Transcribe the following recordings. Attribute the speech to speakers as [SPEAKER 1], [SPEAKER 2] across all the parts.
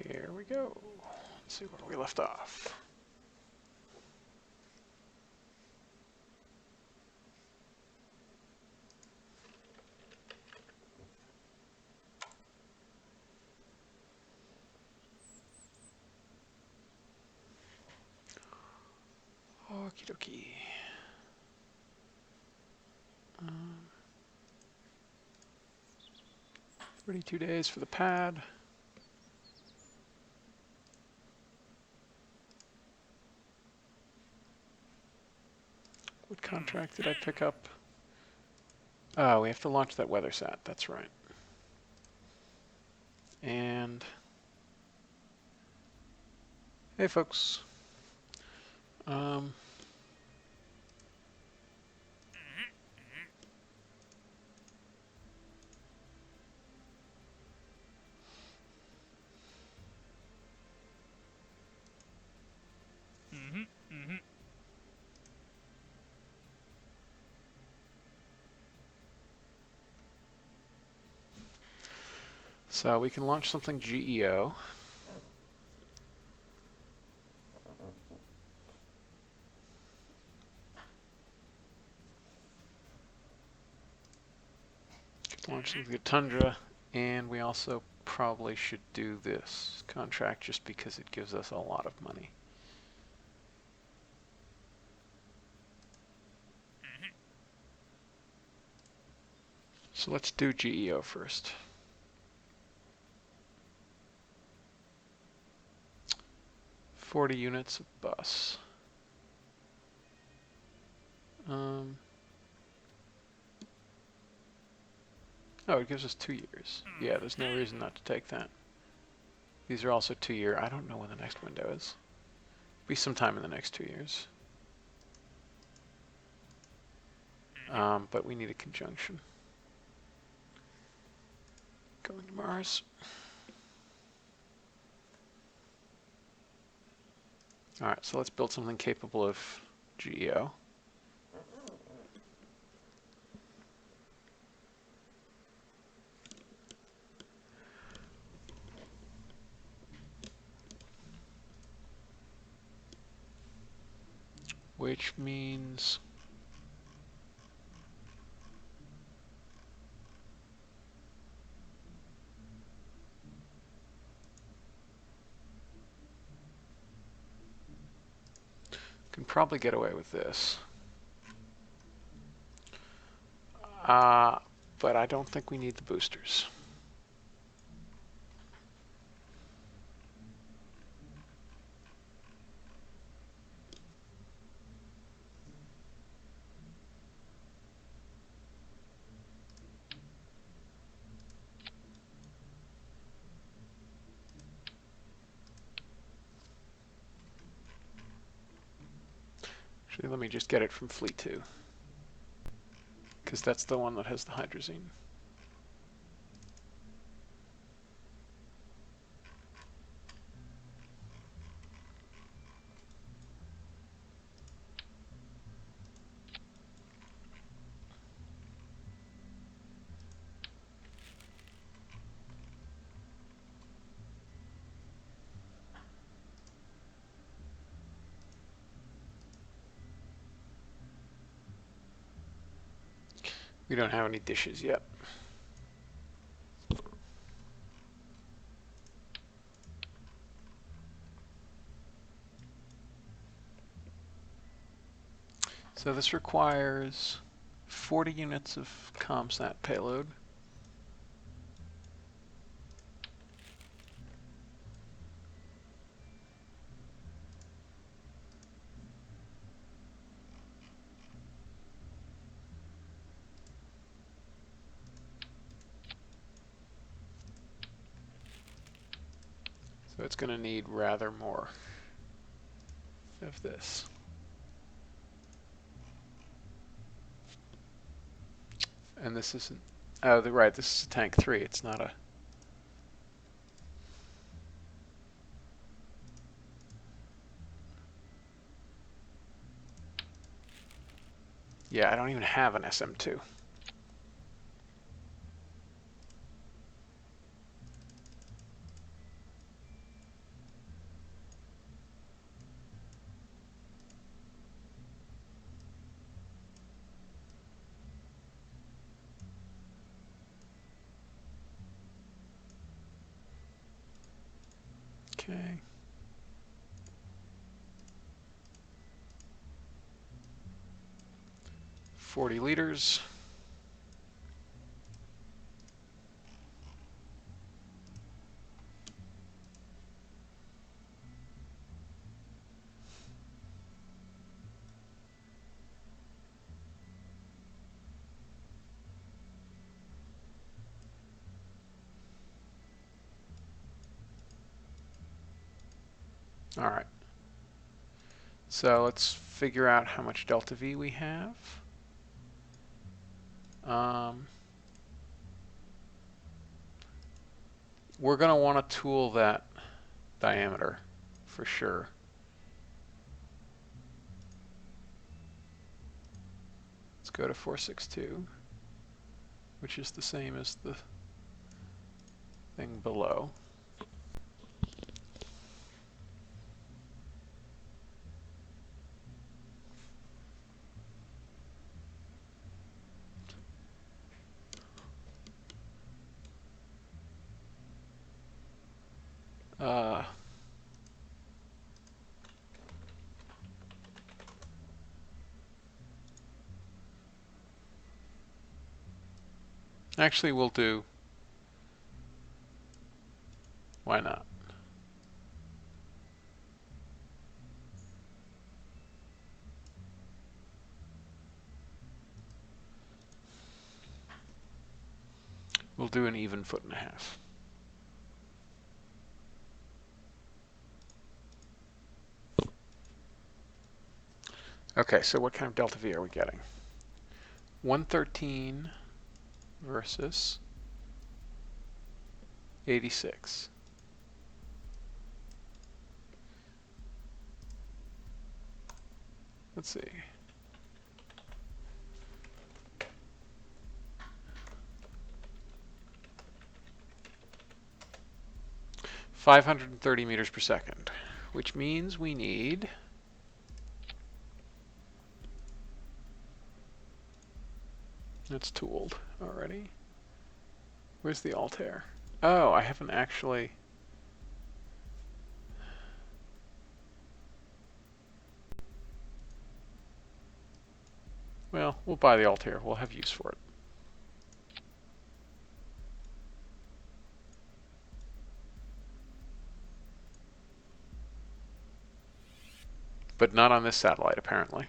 [SPEAKER 1] Here we go. Let's see where we left off. Okie dokie. 32 days for the pad. What contract did I pick up? Oh, we have to launch that weather sat. That's right. And hey, folks. So we can launch something GEO. Launch something Tundra, and we also probably should do this contract just because it gives us a lot of money. So let's do GEO first. $40 units of bus. Oh, it gives us 2 years. Yeah, there's no reason not to take that. These are also 2-year. I don't know when the next window is. Be sometime in the next 2 years. But we need a conjunction. Going to Mars. Alright, so let's build something capable of GEO. Which means can probably get away with this. But I don't think we need the boosters. Actually, let me just get it from Fleet 2. Because that's the one that has the hydrazine. We don't have any dishes yet. So this requires 40 units of ComSat payload. So it's going to need rather more of this. And this isn't, oh, right, this is a tank 3, it's not a, yeah, I don't even have an SM2. Okay. $40 liters. All right. So let's figure out how much delta V we have. We're going to want to tool that diameter for sure. Let's go to 462, which is the same as the thing below. Actually, we'll do, why not? We'll do an even 1.5 feet. Okay, so what kind of delta V are we getting? 113 versus 86. Let's see. $530 meters per second, which means we need that's tooled already. Where's the Altair? Oh, I haven't actually. Well, we'll buy the Altair. We'll have use for it. But not on this satellite, apparently.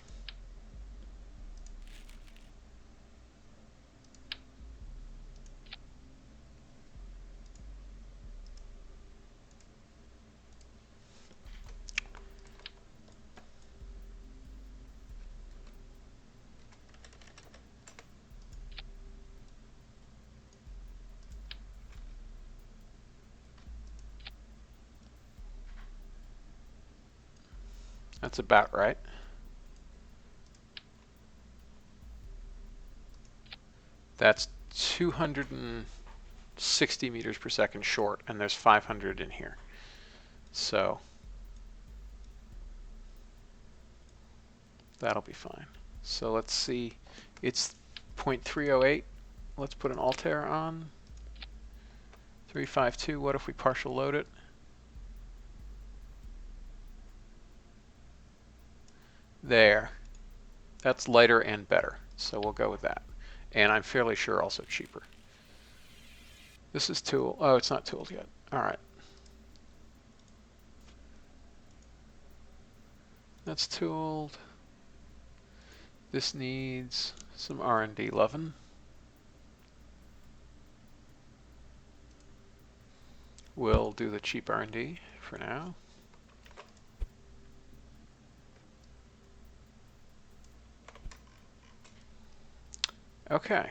[SPEAKER 1] That's about right. That's 260 meters per second short, and there's 500 in here. So that'll be fine. So let's see. It's 0.308. Let's put an Altair on. 352. What if we partial load it? There. That's lighter and better. So we'll go with that. And I'm fairly sure also cheaper. This is tool. Oh, it's not tooled yet. All right. That's tooled. This needs some R&D lovin'. We'll do the cheap R&D for now. Okay.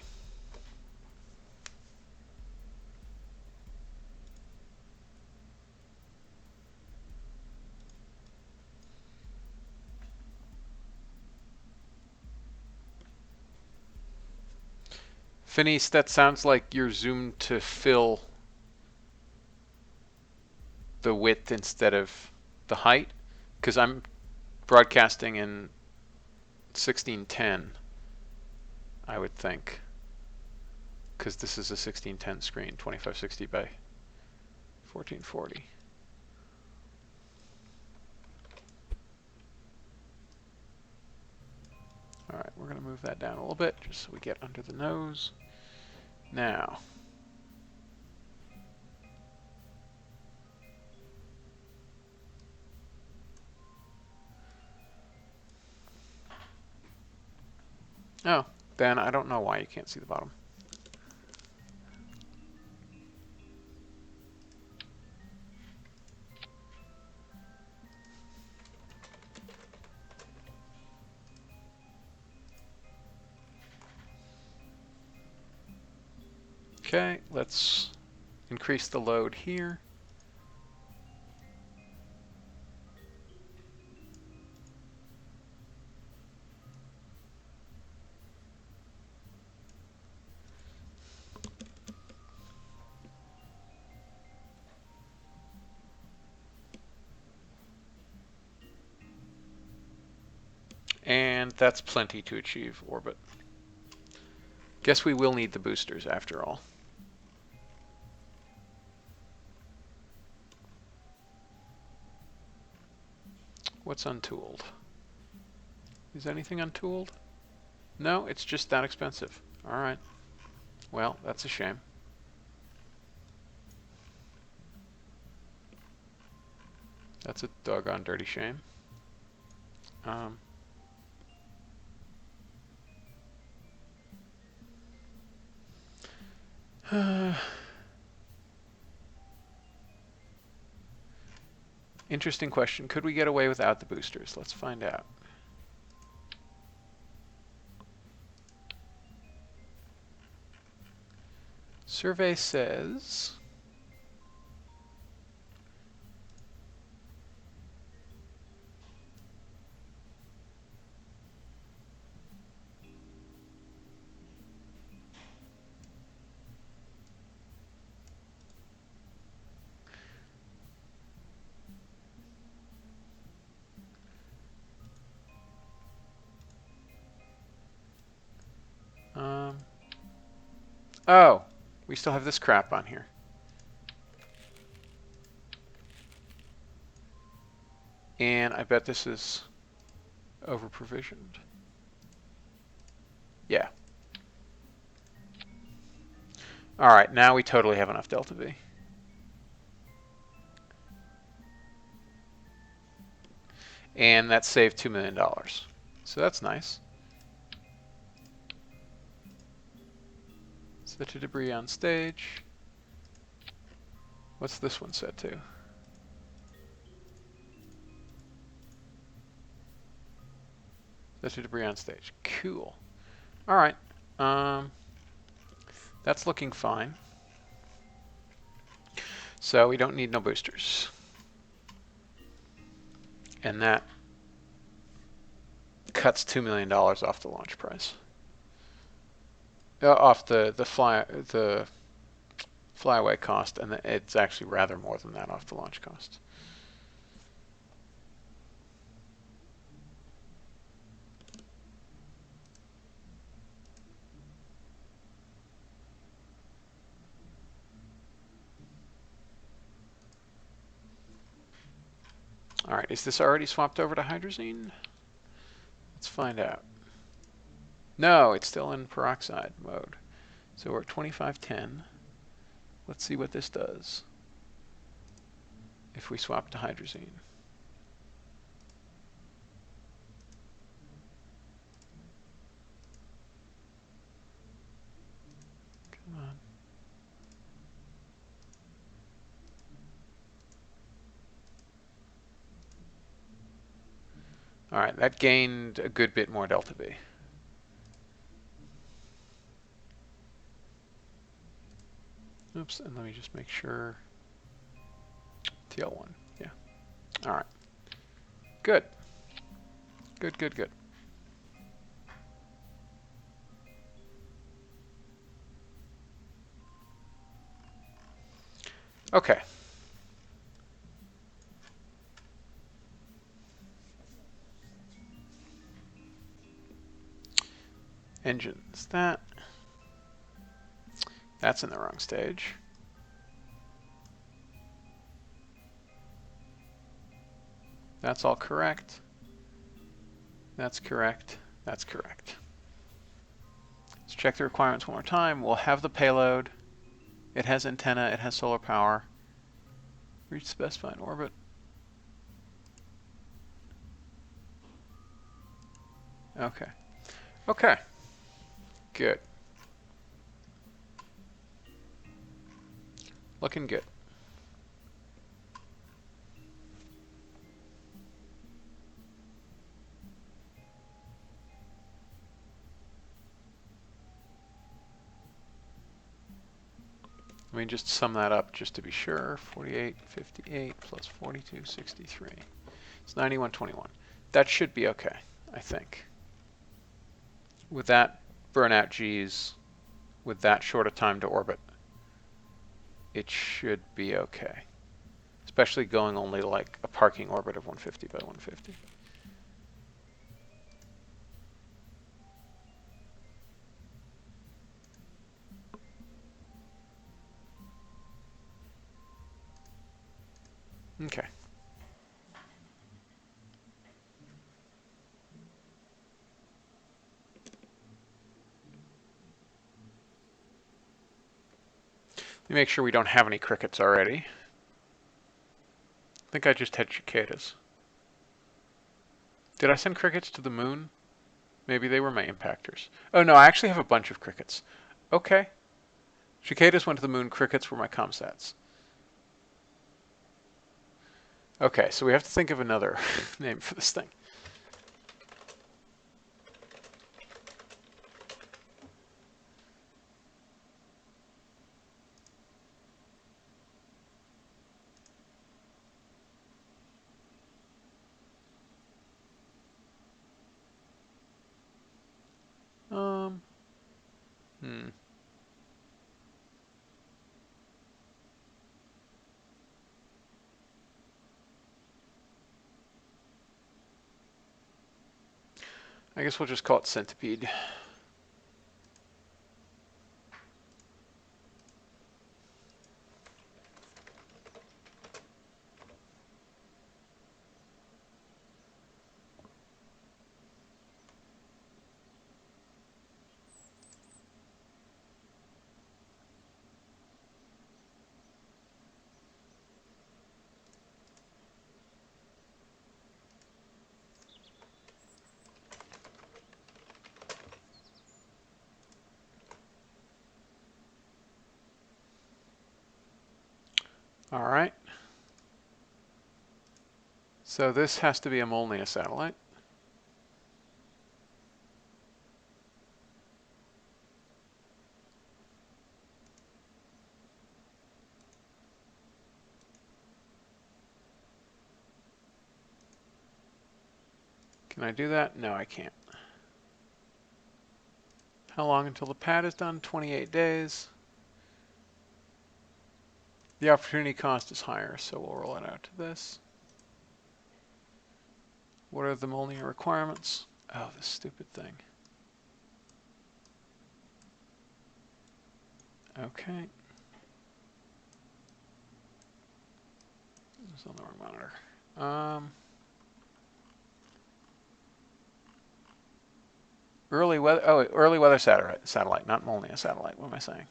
[SPEAKER 1] Finis, that sounds like you're zoomed to fill the width instead of the height, because I'm broadcasting in 1610. I would think, because this is a 1610 screen, 2560 by 1440. All right, we're going to move that down a little bit just so we get under the nose. Now, oh, then I don't know why you can't see the bottom. Okay, let's increase the load here. And that's plenty to achieve orbit. Guess we will need the boosters after all. What's untooled? Is anything untooled? No, it's just that expensive. All right. Well, that's a shame. That's a doggone dirty shame. Interesting question. Could we get away without the boosters? Let's find out. Survey says oh, we still have this crap on here. And I bet this is over-provisioned. Yeah. All right, now we totally have enough delta V. And that saved $2 million. So that's nice. Set to debris on stage. What's this one set to? Set to debris on stage. Cool. All right. That's looking fine. So we don't need no boosters. And that cuts $2 million off the launch price. Off the flyaway cost, and it's actually rather more than that off the launch cost. All right, is this already swapped over to hydrazine? Let's find out. No, it's still in peroxide mode. So we're at 2510. Let's see what this does if we swap to hydrazine. Come on. All right, that gained a good bit more delta V. Oops, and let me just make sure. TL1, yeah. All right. Good. Good, good, good. Okay. Engines. That's in the wrong stage. That's all correct. That's correct. That's correct. Let's check the requirements one more time. We'll have the payload. It has antenna. It has solar power. Reach specified orbit. Okay. Okay. Good. Looking good. Let me just sum that up just to be sure. 48.58 plus 42.63. It's 91.21. That should be okay, I think. With that burnout G's, with that short a time to orbit, it should be okay. Especially going only like a parking orbit of 150 by 150. Okay. Let me make sure we don't have any crickets already. I think I just had cicadas. Did I send crickets to the moon? Maybe they were my impactors. Oh no, I actually have a bunch of crickets. Okay. Cicadas went to the moon, crickets were my ComSats. Okay, so we have to think of another name for this thing. I guess we'll just call it Centipede. All right. So this has to be a Molniya satellite. Can I do that? No, I can't. How long until the pad is done? 28 days. The opportunity cost is higher, so we'll roll it out to this. What are the Molniya requirements? Oh, this stupid thing. Okay. It's on the wrong monitor. Early weather. Oh, early weather satellite, not Molniya satellite. What am I saying?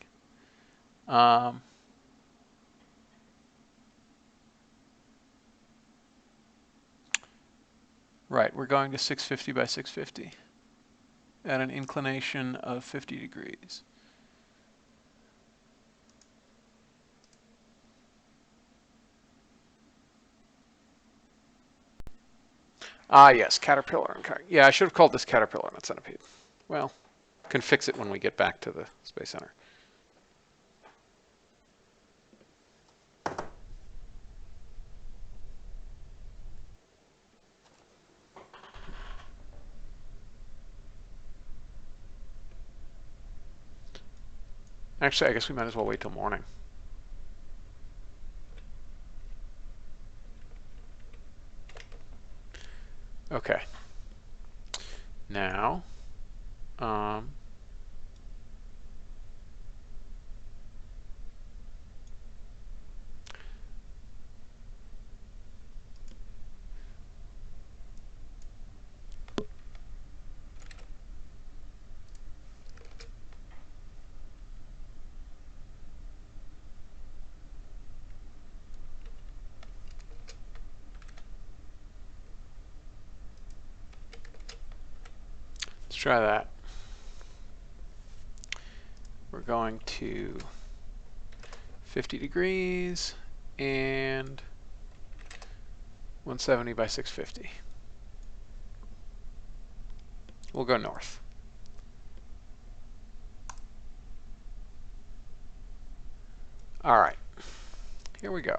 [SPEAKER 1] Right, we're going to 650 by 650 at an inclination of 50 degrees. Ah, yes, Caterpillar and Car. Yeah, I should have called this Caterpillar, not Centipede. Well, can fix it when we get back to the Space Center. Actually, I guess we might as well wait till morning. Okay. Now, try that. We're going to 50 degrees and 170 by 650. We'll go north. All right, here we go.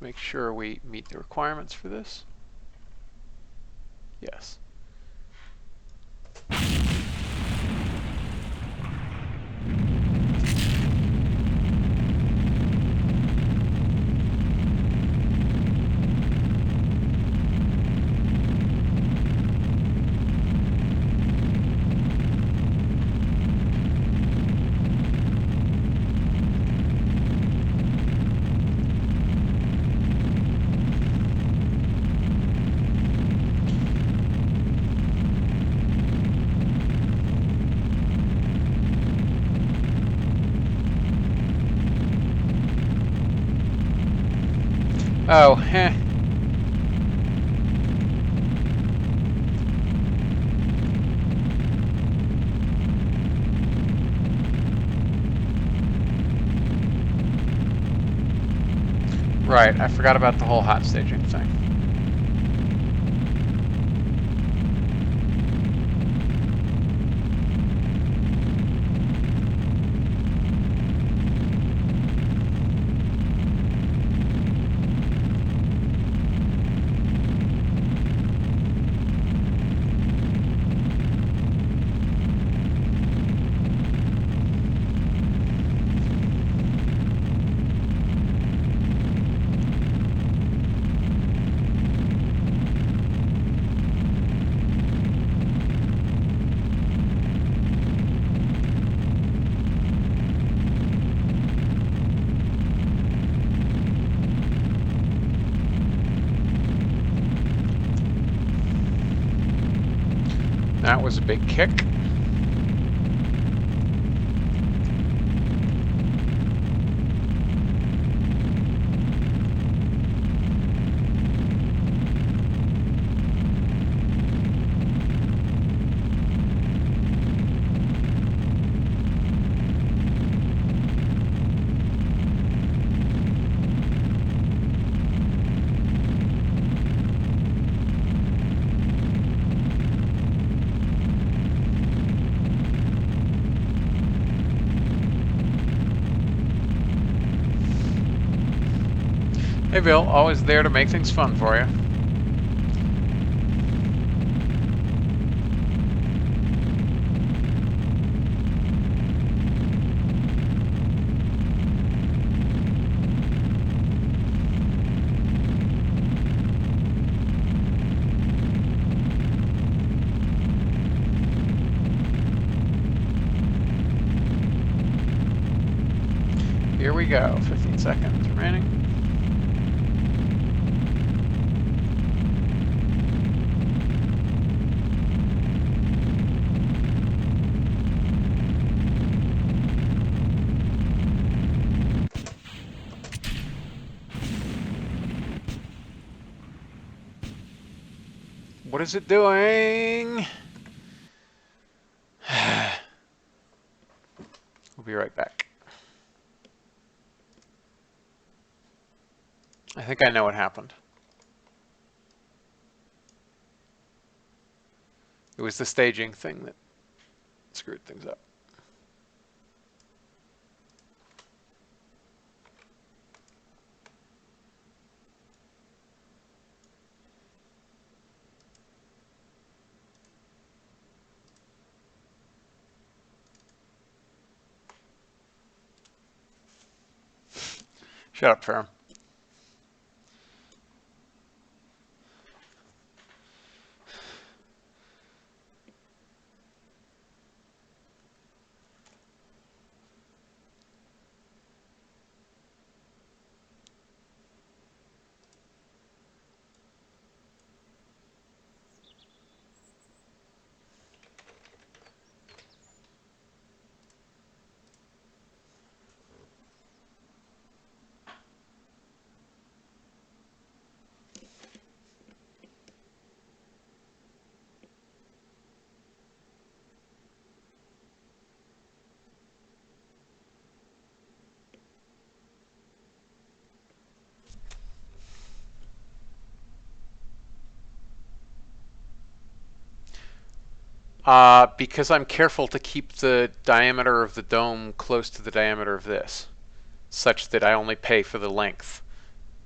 [SPEAKER 1] Make sure we meet the requirements for this. Yes. Oh, heh. Right, I forgot about the whole hot staging thing. That was a big kick. Hey Bill, always there to make things fun for you. Here we go, 15 seconds remaining. What is it doing? We'll be right back. I think I know what happened. It was the staging thing that screwed things up. Shut up, Ferrum. Because I'm careful to keep the diameter of the dome close to the diameter of this, such that I only pay for the length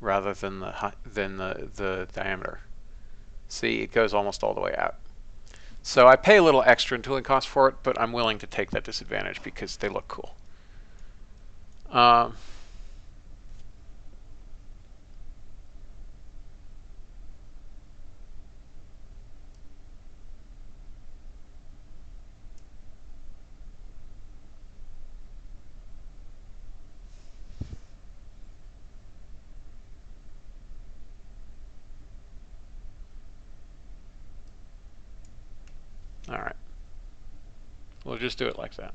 [SPEAKER 1] rather than the diameter. See, it goes almost all the way out. So I pay a little extra in tooling cost for it, but I'm willing to take that disadvantage because they look cool. All right. We'll just do it like that.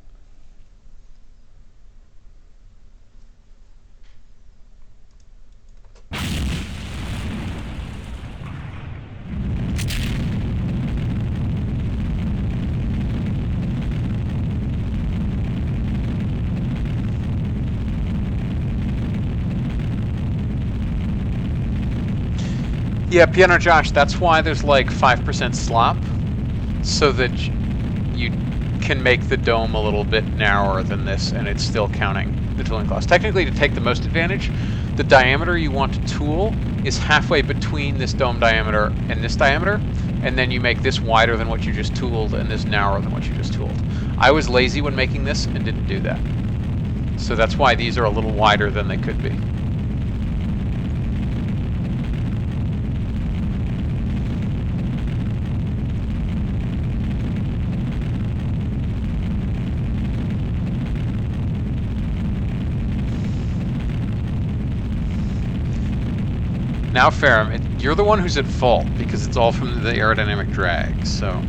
[SPEAKER 1] Yeah, Piano Josh, that's why there's like 5% slop, so that you can make the dome a little bit narrower than this, and it's still counting the tooling cost. Technically, to take the most advantage, the diameter you want to tool is halfway between this dome diameter and this diameter, and then you make this wider than what you just tooled and this narrower than what you just tooled. I was lazy when making this and didn't do that. So that's why these are a little wider than they could be. Now, Ferrum, you're the one who's at fault because it's all from the aerodynamic drag, so...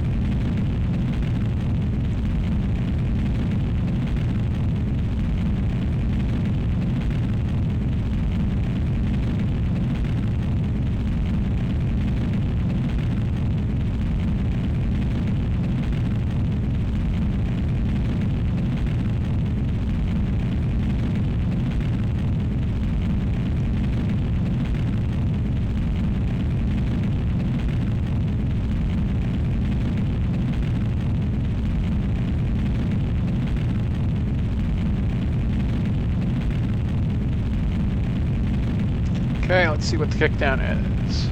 [SPEAKER 1] Okay, let's see what the kickdown is.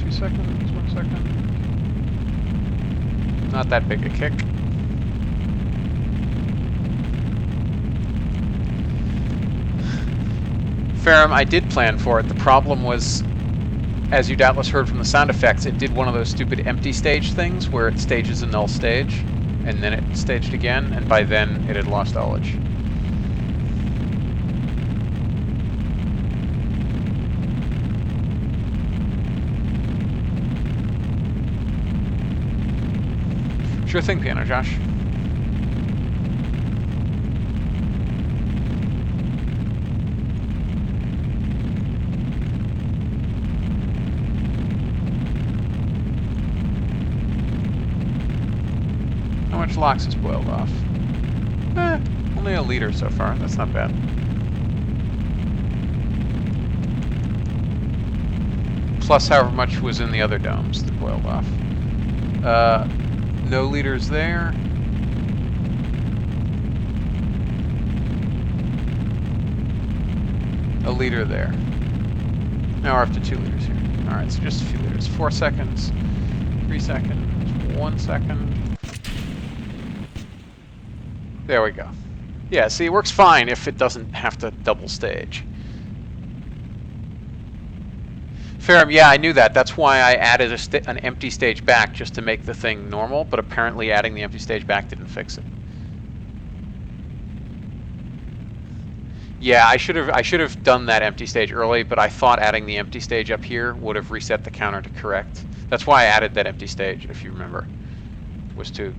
[SPEAKER 1] 2 seconds, 1 second. Not that big a kick. Ferrum, I did plan for it. The problem was, as you doubtless heard from the sound effects, it did one of those stupid empty stage things where it stages a null stage, and then it staged again, and by then it had lost ullage. Sure thing, Piano Josh. How much LOX has boiled off? Only a liter so far. That's not bad. Plus however much was in the other domes that boiled off. No liters there. A liter there. Now we're up to 2 liters here. Alright, so just a few liters. 4 seconds, 3 seconds, 1 second. There we go. Yeah, see, it works fine if it doesn't have to double stage. Ferrum, yeah, I knew that. That's why I added an empty stage back just to make the thing normal, but apparently adding the empty stage back didn't fix it. Yeah, I should have done that empty stage early, but I thought adding the empty stage up here would have reset the counter to correct. That's why I added that empty stage, if you remember, was to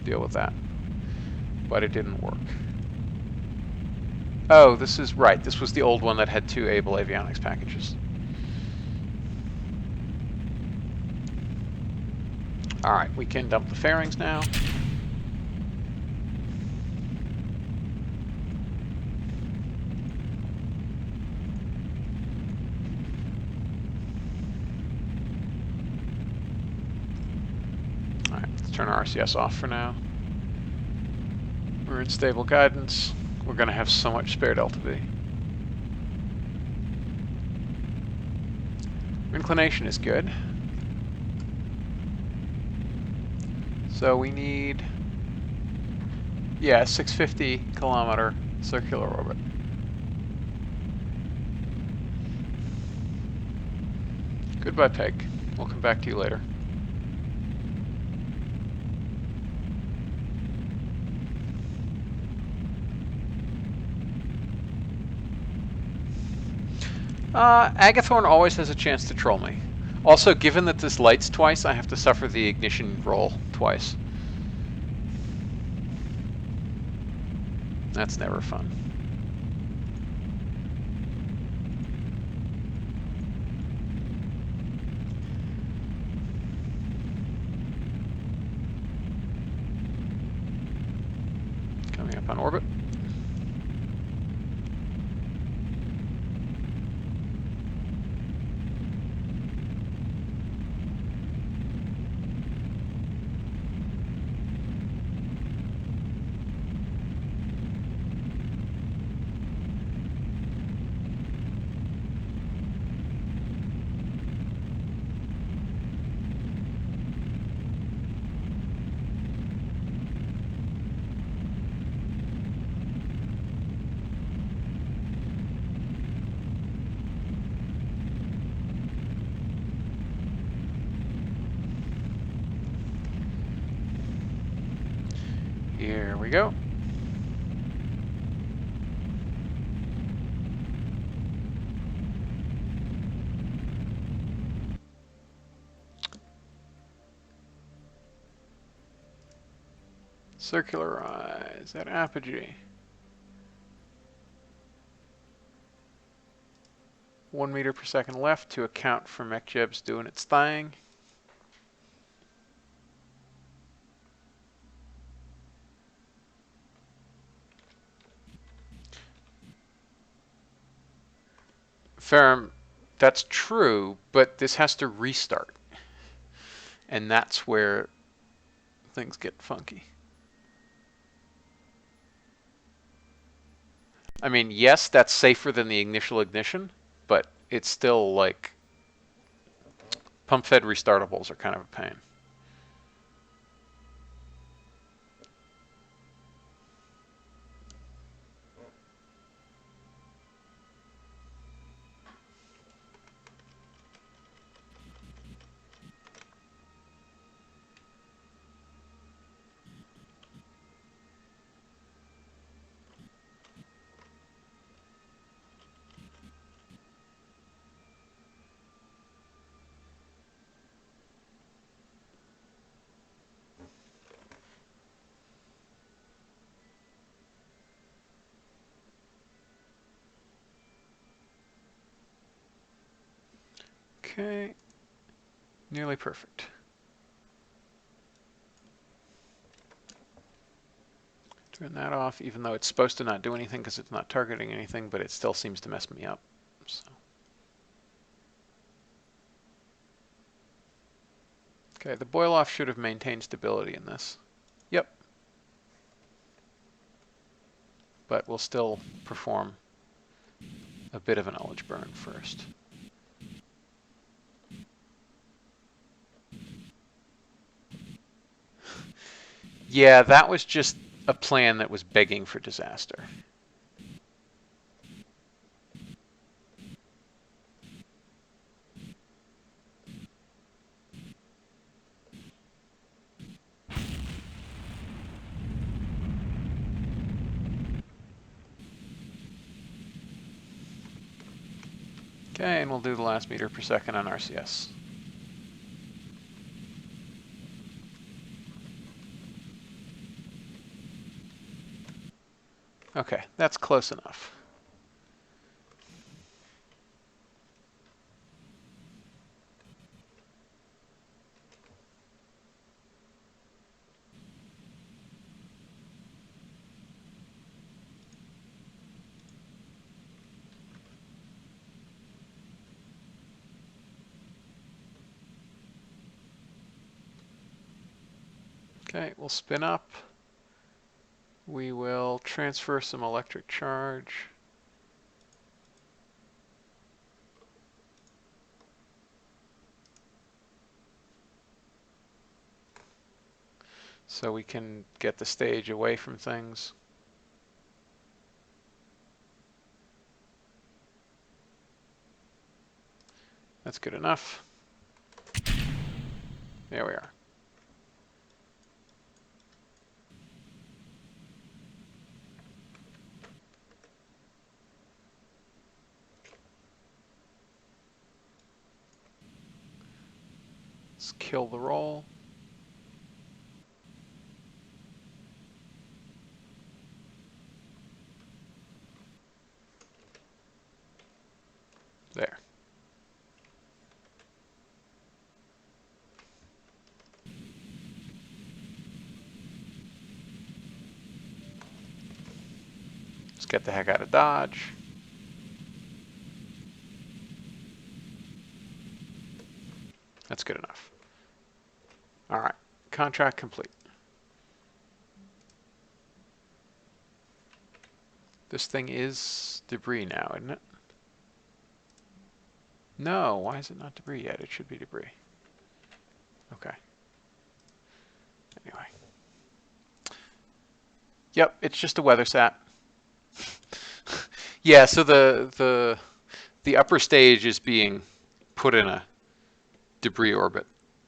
[SPEAKER 1] deal with that. But it didn't work. Oh, this is right. This was the old one that had 2 Able avionics packages. Alright, we can dump the fairings now. turn RCS off for now. We're in stable guidance. We're going to have so much spare delta V. Inclination is good. So we need, yeah, 650 kilometer circular orbit. Goodbye, Peg. We'll come back to you later. Agathorn always has a chance to troll me. Also, given that this lights twice, I have to suffer the ignition roll twice. That's never fun. Coming up on orbit. Here we go. Circularize at apogee. 1 meter per second left to account for MechJeb's doing its thing. Ferrum, that's true, but this has to restart. And that's where things get funky. I mean, yes, that's safer than the initial ignition, but it's still like pump-fed restartables are kind of a pain. Okay, nearly perfect. Turn that off, even though it's supposed to not do anything because it's not targeting anything, but it still seems to mess me up. So. Okay, the boil off should have maintained stability in this. Yep. But we'll still perform a bit of an ullage burn first. Yeah, that was just a plan that was begging for disaster. Okay, and we'll do the last meter per second on RCS. Okay, that's close enough. Okay, we'll spin up. We will transfer some electric charge. So we can get the stage away from things. That's good enough. There we are. Let's kill the roll. There. Let's get the heck out of Dodge. That's good enough. All right, contract complete. This thing is debris now, isn't it? No, why is it not debris yet? It should be debris. Okay. Anyway. Yep, it's just a weather sat. Yeah, so the upper stage is being put in a debris orbit,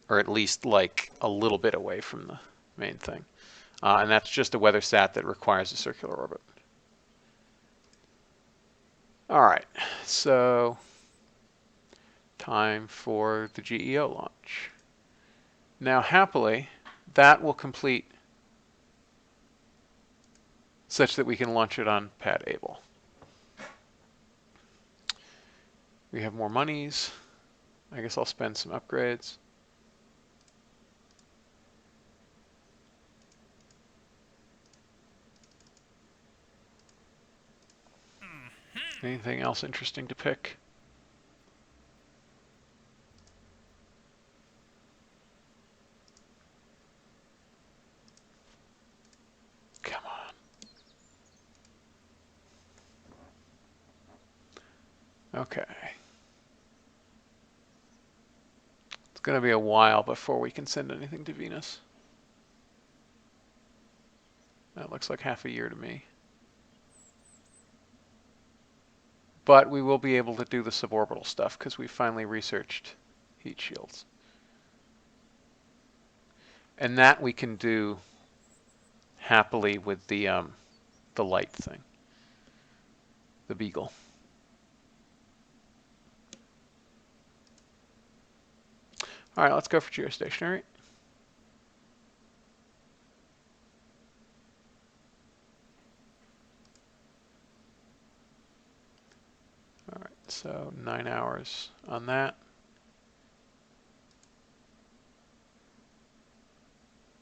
[SPEAKER 1] or at least like a little bit away from the main thing. And that's just a weather sat that requires a circular orbit. All right, so time for the GEO launch. Now, happily, that will complete such that we can launch it on pad Able. We have more monies. I guess I'll spend some upgrades. Anything else interesting to pick? Come on. Okay. It's going to be a while before we can send anything to Venus. That looks like half a year to me. But we will be able to do the suborbital stuff because we finally researched heat shields. And that we can do happily with the light thing, the Beagle. All right, let's go for geostationary. All right, so 9 hours on that.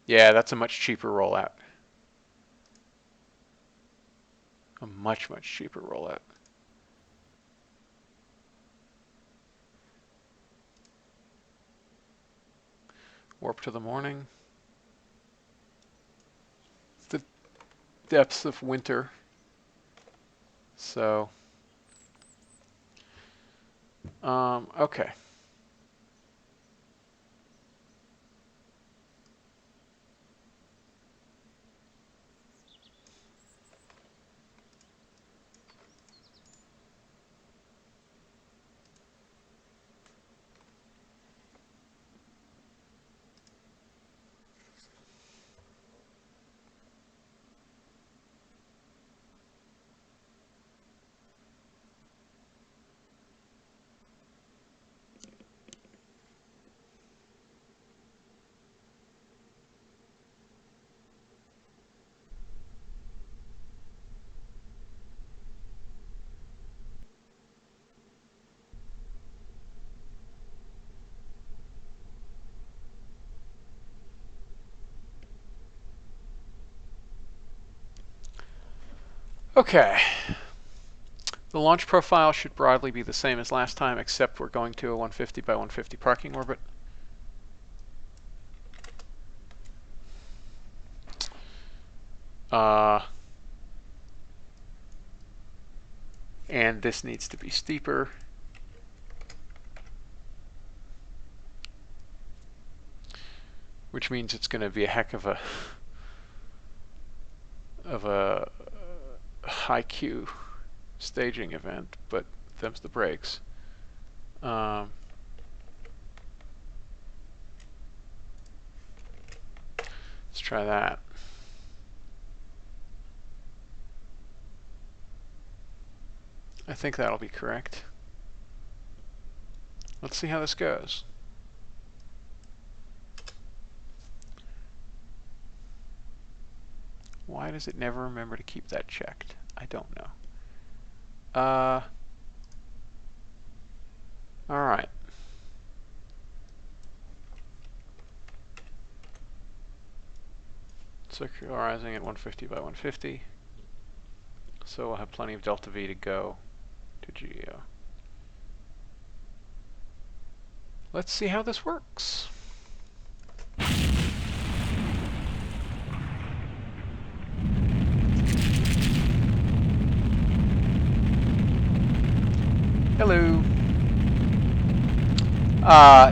[SPEAKER 1] Yeah, that's a much cheaper rollout. A much, much cheaper rollout. Warp to the morning. The depths of winter. So, okay. Okay. The launch profile should broadly be the same as last time, except we're going to a 150 by 150 parking orbit. And this needs to be steeper. Which means it's going to be a heck of a high Q staging event, but them's the breaks. Let's try that. I think that'll be correct. Let's see how this goes. Why does it never remember to keep that checked? I don't know. All right. Circularizing at 150 by 150. So we'll have plenty of delta V to go to Geo. Let's see how this works. Hello.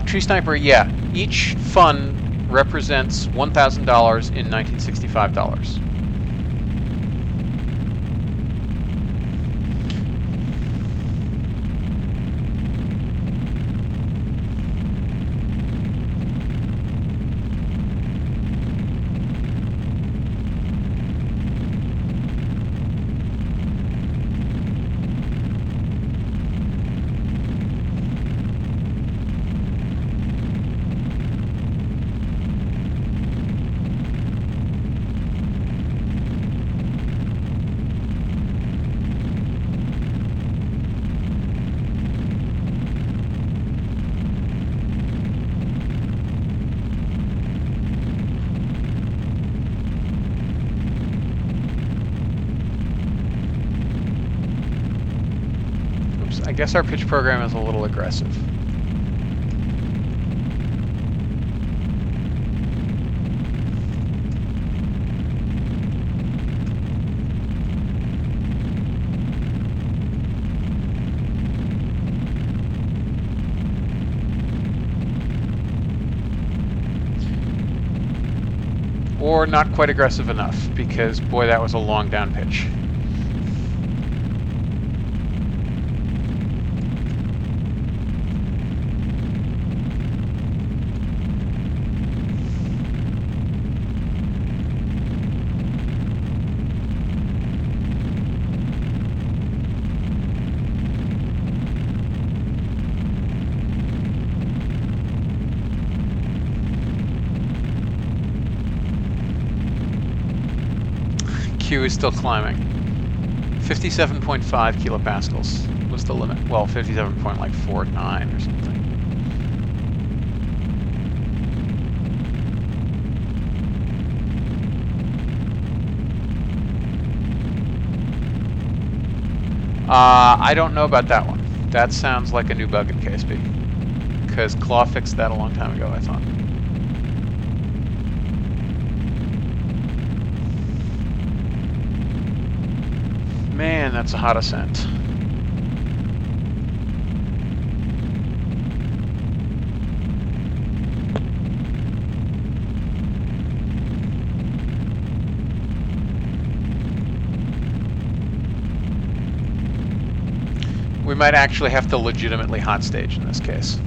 [SPEAKER 1] Tree Sniper, yeah. Each fund represents $1,000 in 1965 dollars. I guess our pitch program is a little aggressive. Or not quite aggressive enough, because boy, that was a long down pitch. Q is still climbing. 57.5 kilopascals was the limit. Well, 57.49 or something. I don't know about that one. That sounds like a new bug in KSP. Because Claw fixed that a long time ago, I thought. Man, that's a hot ascent. We might actually have to legitimately hot stage in this case.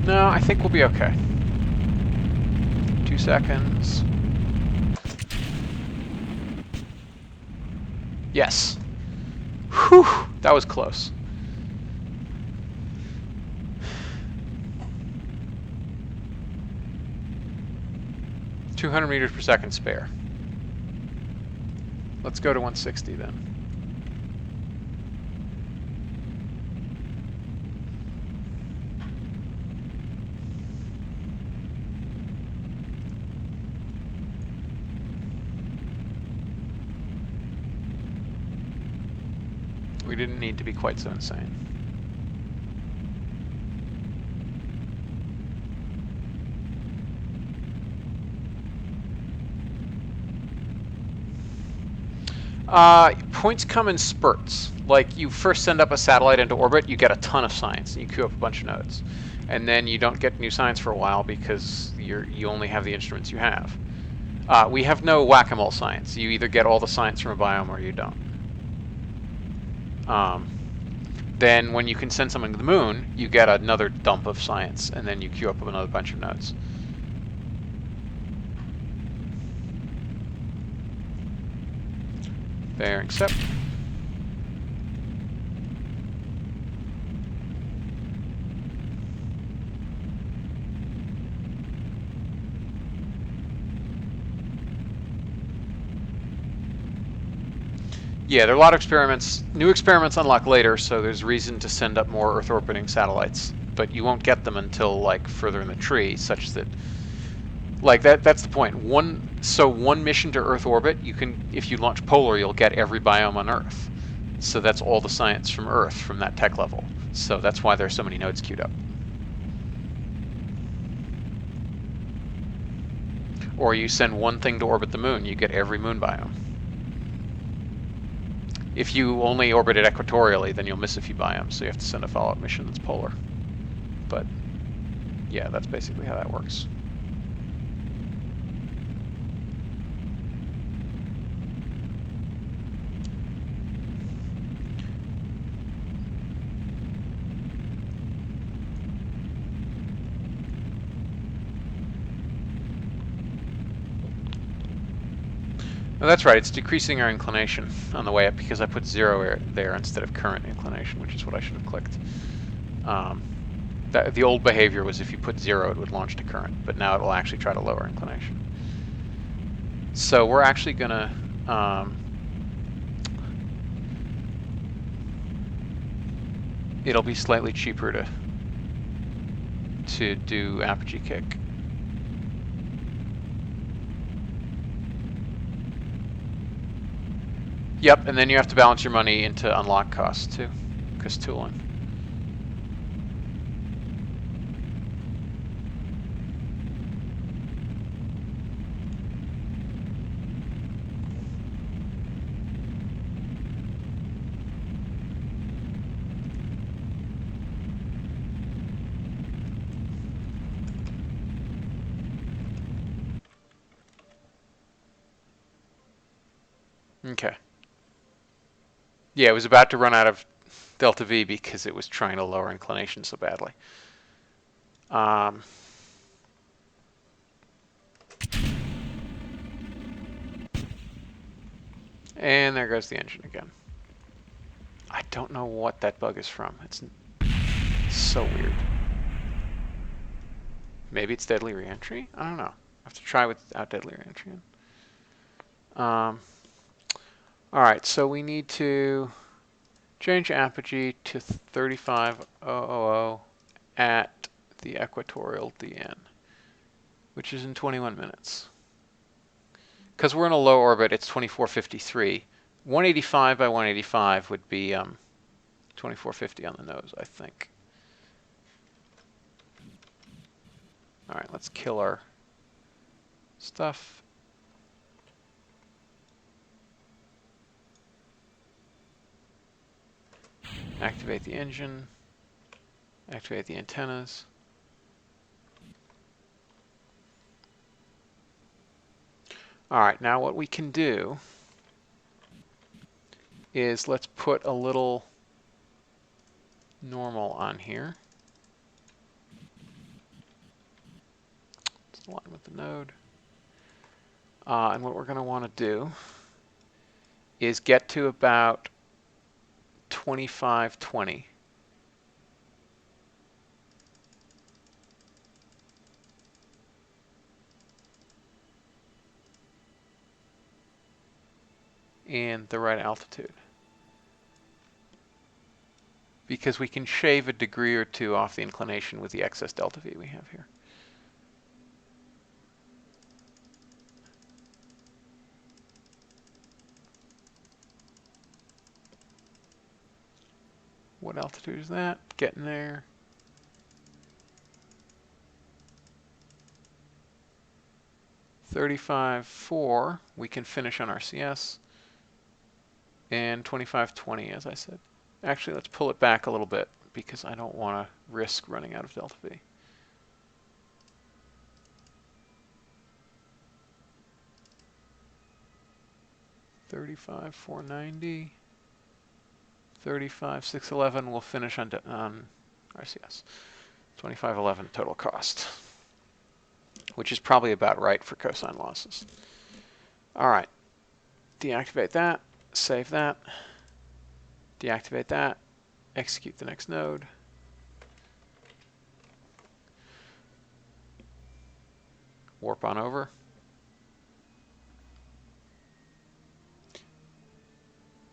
[SPEAKER 1] No, I think we'll be okay. 2 seconds. Yes. Whew, that was close. 200 meters per second spare. Let's go to 160 then. We didn't need to be quite so insane. Points come in spurts. Like, you first send up a satellite into orbit, you get a ton of science, and you queue up a bunch of nodes. And then you don't get new science for a while because you only have the instruments you have. We have no whack-a-mole science. You either get all the science from a biome or you don't. Then when you can send something to the moon, you get another dump of science, and then you queue up another bunch of nodes. Fairing set. Yeah, there are a lot of experiments. New experiments unlock later, so there's reason to send up more Earth orbiting satellites. But you won't get them until like further in the tree, such that that's the point. One mission to Earth orbit, you can, if you launch Polar, you'll get every biome on Earth. So that's all the science from Earth from that tech level. So that's why there's so many nodes queued up. Or you send one thing to orbit the moon, you get every moon biome. If you only orbit it equatorially, then you'll miss a few biomes, so you have to send a follow-up mission that's polar. But yeah, that's basically how that works. Oh, that's right, it's decreasing our inclination on the way up because I put 0 there instead of current inclination, which is what I should have clicked. The old behavior was if you put 0, it would launch to current, but now it will actually try to lower inclination. So we're actually going to... it'll be slightly cheaper to do apogee kick. Yep, and then you have to balance your money into unlock costs too, because tooling. Okay. Yeah, it was about to run out of delta V because it was trying to lower inclination so badly. And there goes the engine again. I don't know what that bug is from. It's so weird. Maybe it's deadly reentry? I don't know. I have to try without deadly reentry. Alright, so we need to change apogee to 35,000 at the equatorial DN, which is in 21 minutes. Because we're in a low orbit, it's 2453. 185 by 185 would be 2450 on the nose, I think. Alright, let's kill our stuff. Activate the engine. Activate the antennas. Alright, now what we can do is let's put a little normal on here. Let's align with the node. And what we're going to want to do is get to about 2520. and the right altitude. Because we can shave a degree or two off the inclination with the excess delta V we have here. What altitude is that? Getting there. $35.4, we can finish on RCS. And $25.20, as I said. Actually, let's pull it back a little bit because I don't want to risk running out of delta V. $35.490. $35.611. We'll finish on RCS. $25.11 total cost, which is probably about right for cosine losses. All right, deactivate that, save that, deactivate that, execute the next node. Warp on over.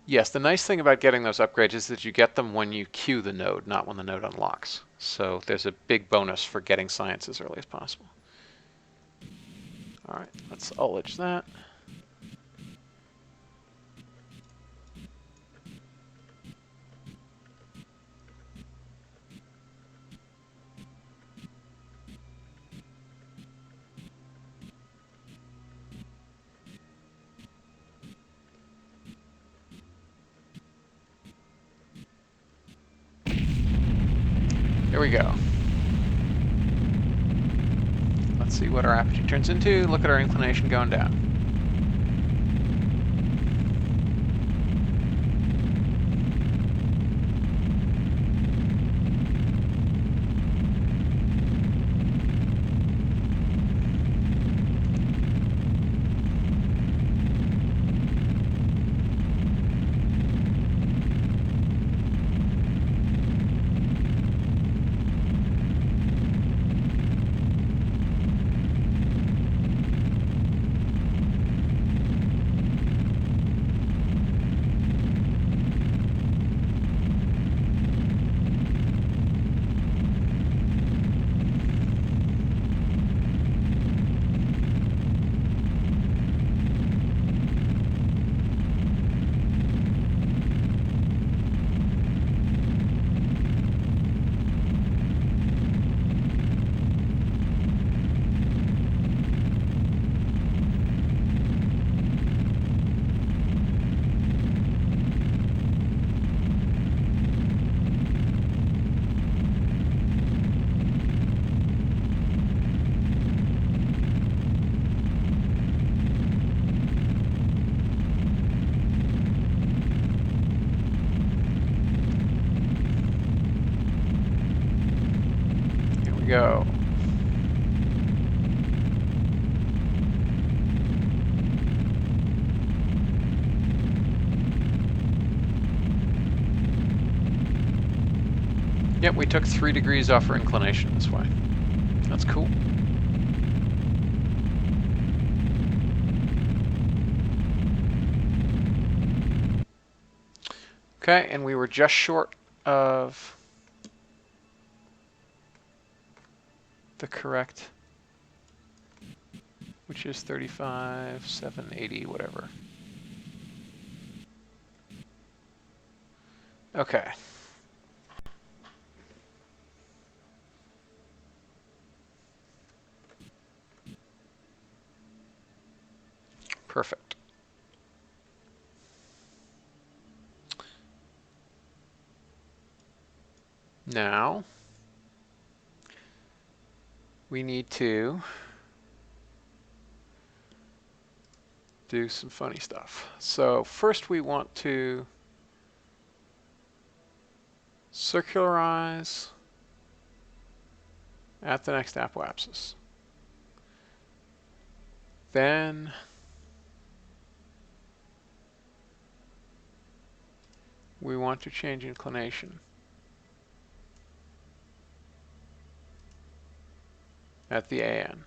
[SPEAKER 1] Yes, the nice thing about getting those upgrades is that you get them when you queue the node, not when the node unlocks. So there's a big bonus for getting science as early as possible. All right, let's ullage that. Here we go. Let's see what our apogee turns into. Look at our inclination going down. Go. Yep, we took 3 degrees off our inclination this way. That's cool. Okay, and we were just short of the correct, which is 35,780, whatever. Okay. Perfect. Now, we need to do some funny stuff. So first we want to circularize at the next apoapsis. Then we want to change inclination at the AN.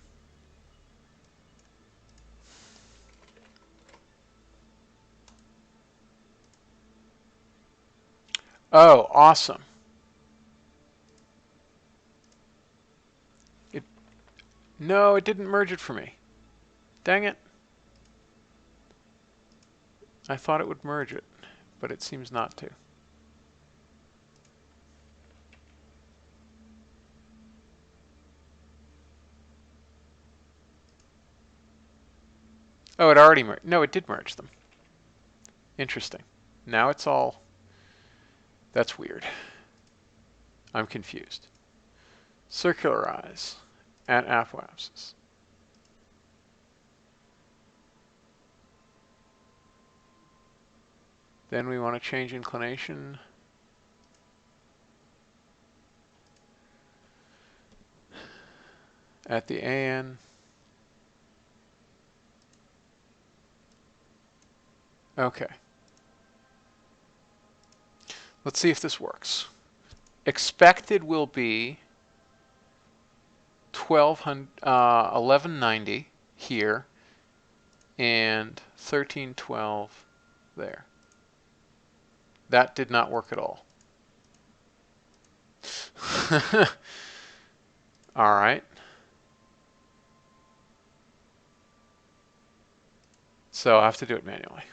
[SPEAKER 1] Oh, awesome. No, it didn't merge it for me. Dang it. I thought it would merge it, but it seems not to. Oh, it already merged. No, it did merge them. Interesting. Now it's all... That's weird. I'm confused. Circularize at apoapsis. Then we want to change inclination. At the AN. Okay. Let's see if this works. Expected will be 1190 here and 1312 there. That did not work at all. All right. So I have to do it manually.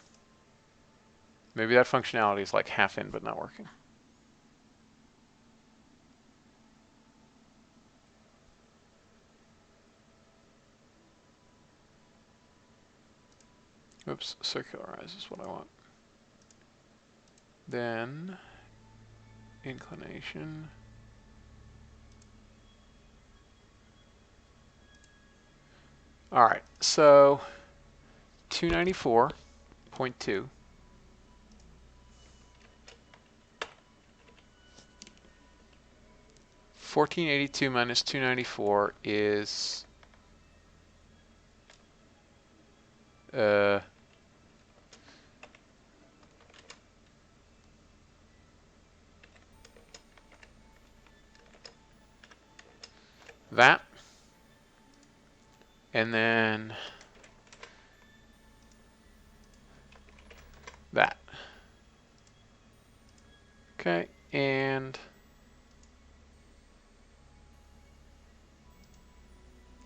[SPEAKER 1] Maybe that functionality is like half in but not working. Oops, circularize is what I want. Then inclination. All right, so 294.2. $1482 minus 294 is that, and then that. Okay, and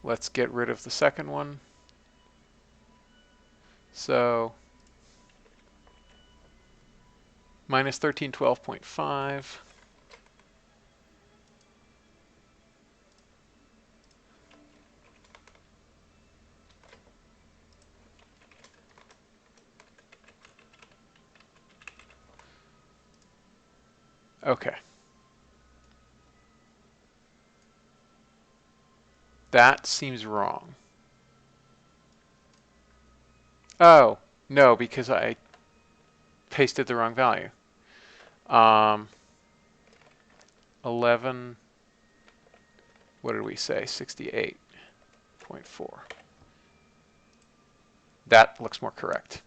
[SPEAKER 1] let's get rid of the second one. So minus 1312.5. Okay. That seems wrong. Oh, no, because I pasted the wrong value. 11, what did we say? 68.4. That looks more correct.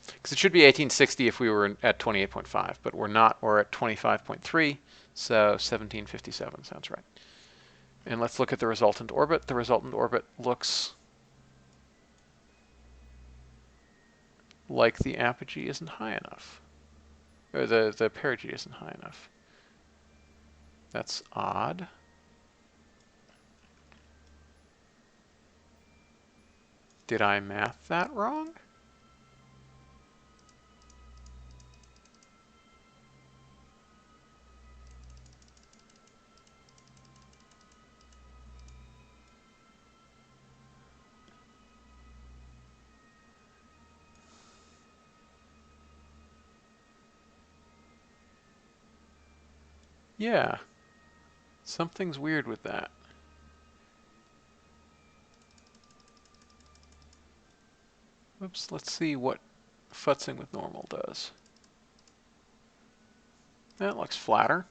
[SPEAKER 1] Because it should be 1860 if we were at 28.5, but we're not. We're at 25.3, so 1757 sounds right. And let's look at the resultant orbit. The resultant orbit looks like the apogee isn't high enough. Or the perigee isn't high enough. That's odd. Did I math that wrong? Yeah. Something's weird with that. Oops, let's see what futzing with normal does. That looks flatter.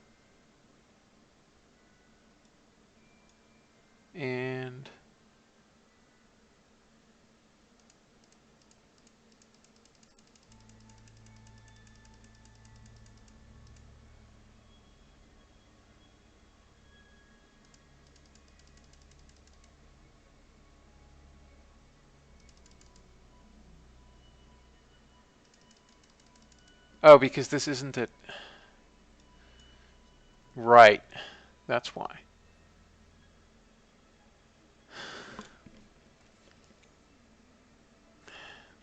[SPEAKER 1] And oh, because this isn't it. Right. That's why.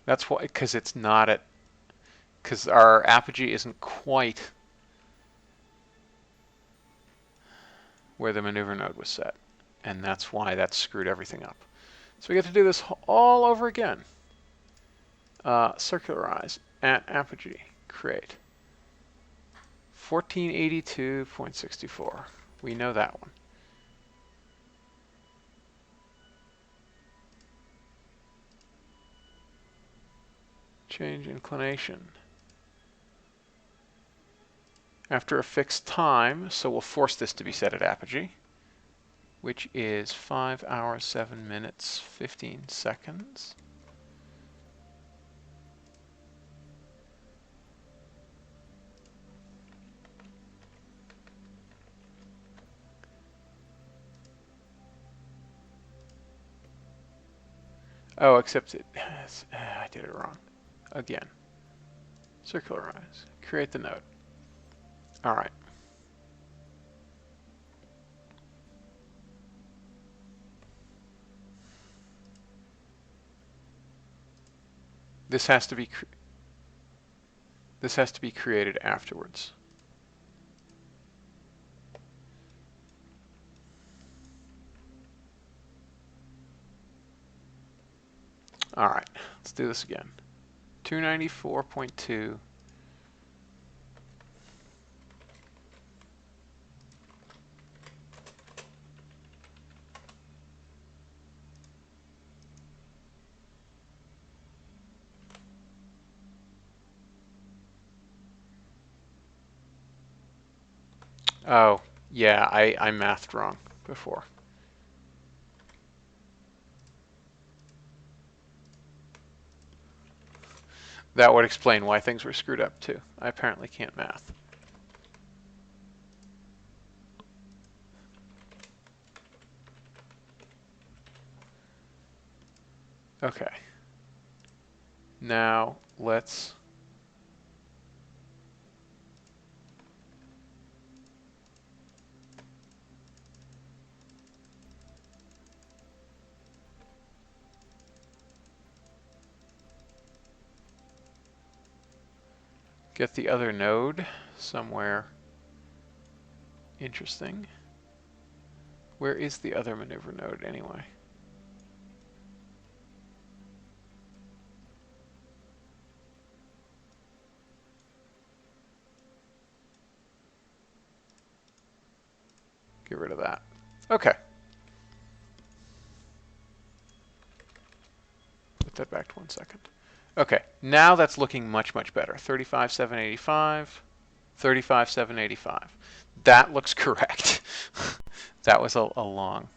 [SPEAKER 1] That's why, because it's not at, because our apogee isn't quite where the maneuver node was set. And that's why that screwed everything up. So we get to do this all over again. Circularize at apogee. Create. 1482.64. We know that one. Change inclination. After a fixed time, so we'll force this to be set at apogee, which is 5 hours, 7 minutes, 15 seconds. Oh, except I did it wrong. Again. Circularize. Create the node. All right. This has to be created afterwards. All right. Let's do this again. 294.2. Oh, yeah, I mathed wrong before. That would explain why things were screwed up too. I apparently can't math. Okay. Now let's get the other node somewhere interesting. Where is the other maneuver node anyway? Get rid of that. Okay. Put that back to 1 second. Okay, now that's looking much, much better. 35,785, 35,785. That looks correct. That was a long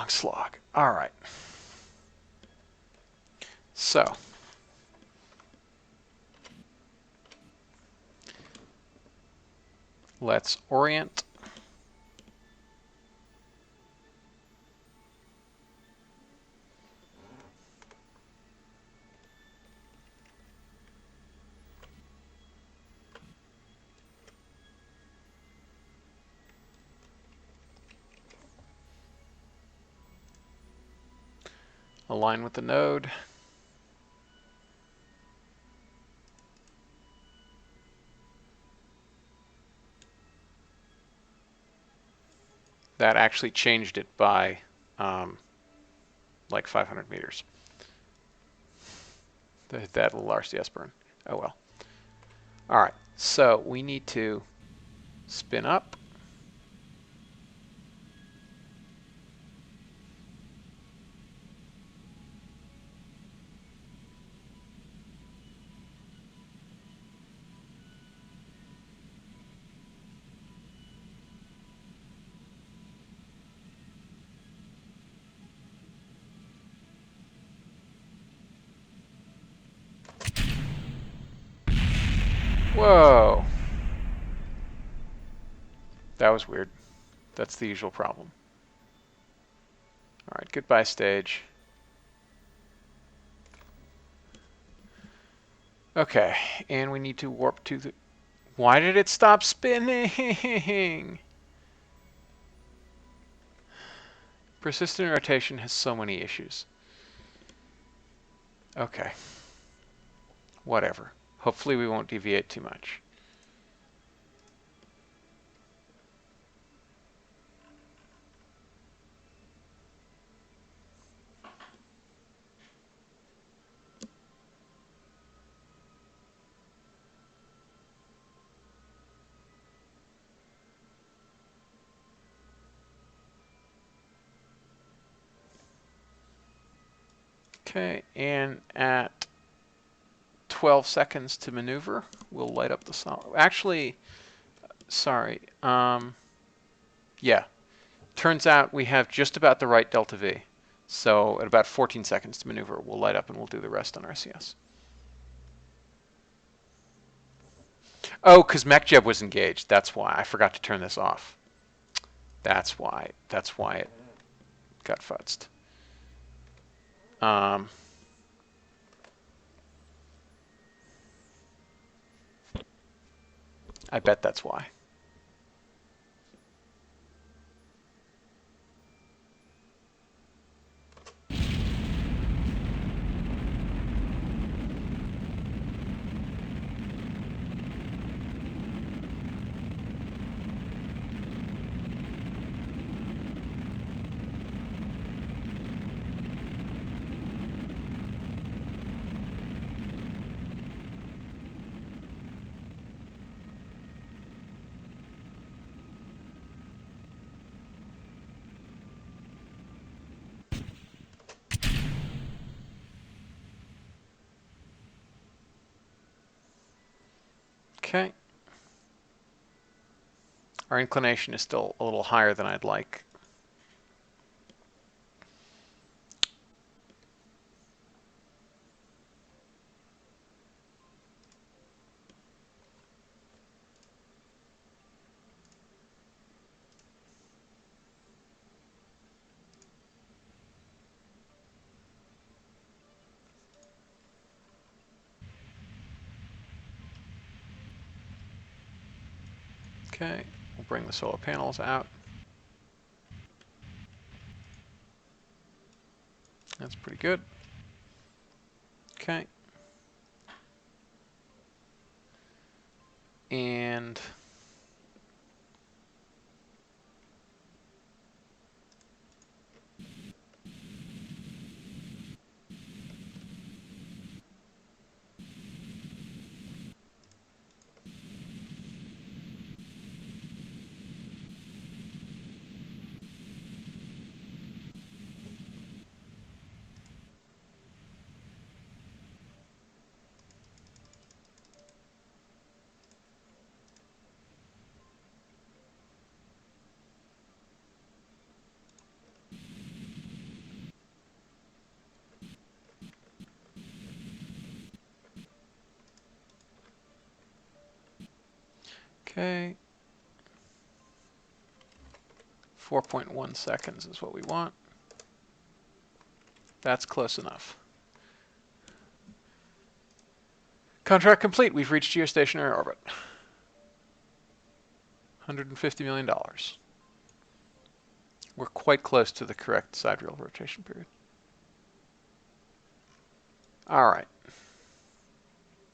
[SPEAKER 1] slog. All right. So let's orient. Align with the node. That actually changed it by like 500 meters. That little RCS burn. Oh well. All right, so we need to spin up. Whoa. That was weird. That's the usual problem. All right, goodbye stage. Okay, and we need to warp to the Why did it stop spinning? Persistent rotation has so many issues. Okay. Whatever. Hopefully we won't deviate too much. Okay, and at 12 seconds to maneuver, we'll light up the solid. Actually, sorry. Yeah. Turns out we have just about the right delta V. So at about 14 seconds to maneuver, we'll light up and we'll do the rest on RCS. Oh, because MechJeb was engaged. That's why. I forgot to turn this off. That's why. That's why it got futzed. I bet that's why. Okay. Our inclination is still a little higher than I'd like. Okay, we'll bring the solar panels out. That's pretty good. Okay. And okay. 4.1 seconds is what we want. That's close enough. Contract complete. We've reached geostationary orbit. $150 million. We're quite close to the correct sidereal rotation period. All right.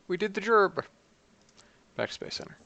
[SPEAKER 1] We did the job. Back to Space Center.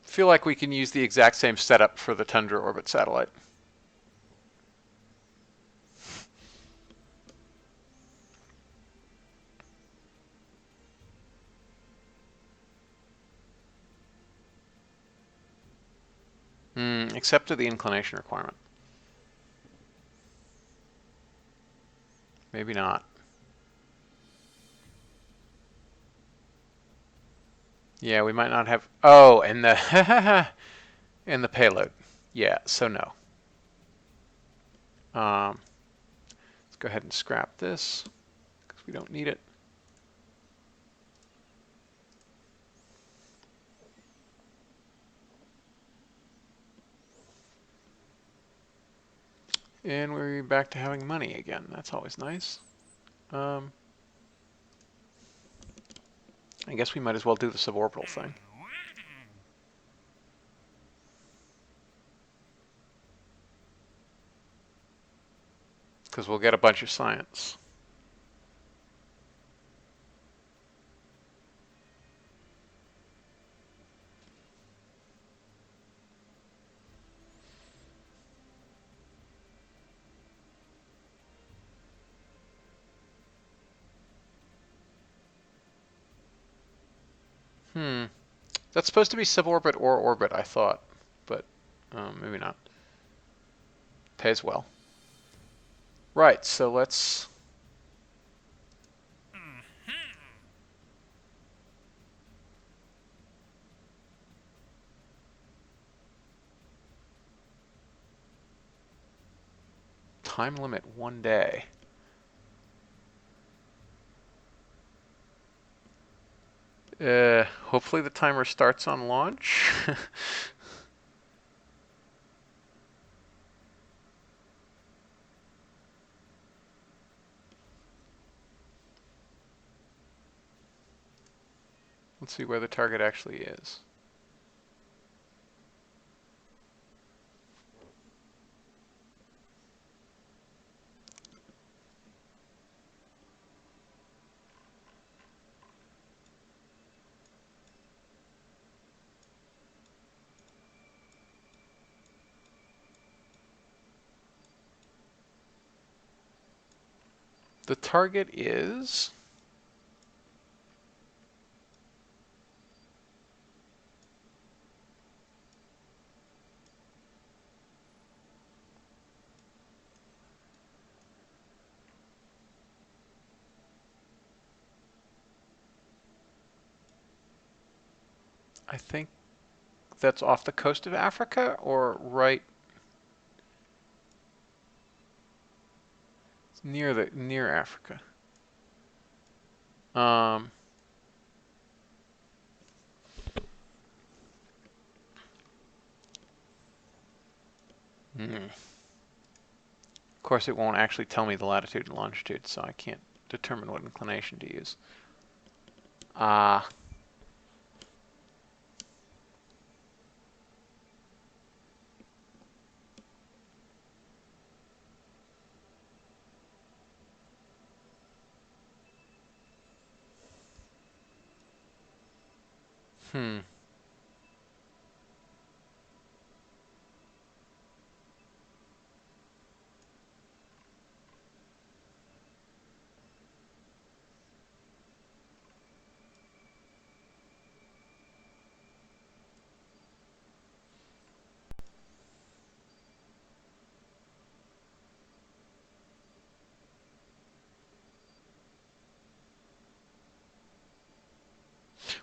[SPEAKER 1] Feel like we can use the exact same setup for the Tundra orbit satellite. Except to the inclination requirement. Maybe not. Yeah, we might not have. Oh, and the and the payload. Yeah, so no. Let's go ahead and scrap this because we don't need it. And we're back to having money again. That's always nice. I guess we might as well do the suborbital thing. Because we'll get a bunch of science. That's supposed to be suborbit or orbit, I thought. But maybe not. Pays well. Right, so let's... Time limit 1 day. Hopefully the timer starts on launch. Let's see where the target actually is. The target is... I think that's off the coast of Africa or right near Africa. Of course, it won't actually tell me the latitude and longitude, so I can't determine what inclination to use.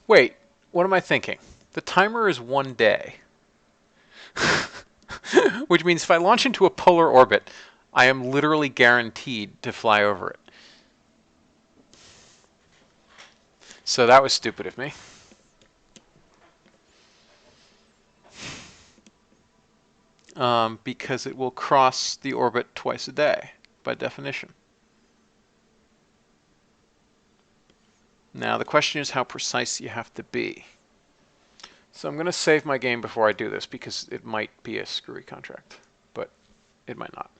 [SPEAKER 1] Wait, what am I thinking? The timer is 1 day. Which means if I launch into a polar orbit, I am literally guaranteed to fly over it. So that was stupid of me. Because it will cross the orbit twice a day, by definition. Now the question is how precise you have to be. So I'm going to save my game before I do this because it might be a screwy contract, but it might not.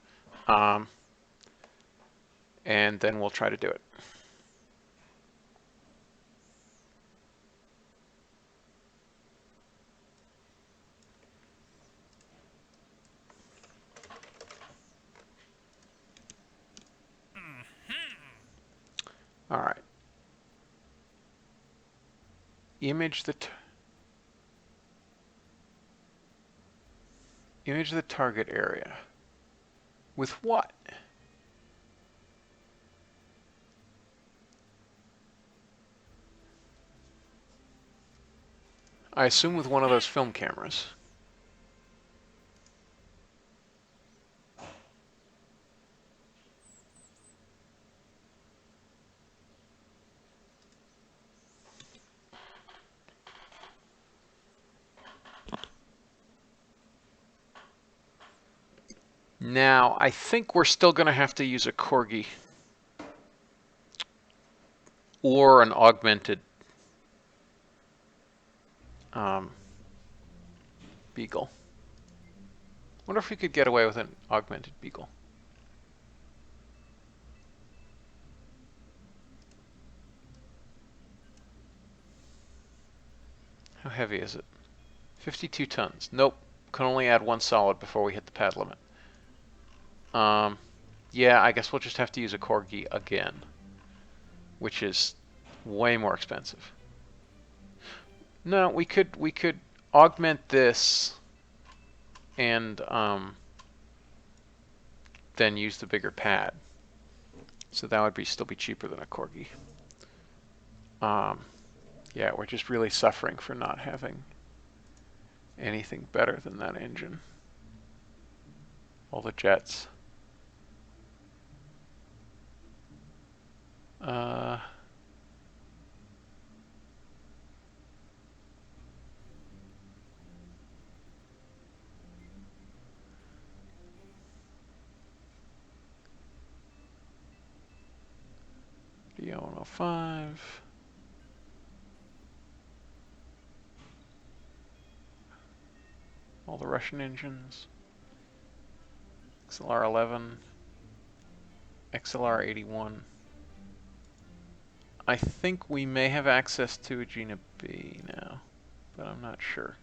[SPEAKER 1] And then we'll try to do it. All right. Image the target area. With what? I assume with one of those film cameras. Now, I think we're still going to have to use a Corgi or an augmented Beagle. Wonder if we could get away with an augmented Beagle. How heavy is it? 52 tons. Nope. Can only add one solid before we hit the pad limit. Yeah, I guess we'll just have to use a Corgi again, which is way more expensive. No, we could augment this and then use the bigger pad. So that would still be cheaper than a Corgi. Yeah, we're just really suffering for not having anything better than that engine. All the jets. DO-105. All the Russian engines. XLR-11. XLR-81. I think we may have access to Agena B now, but I'm not sure.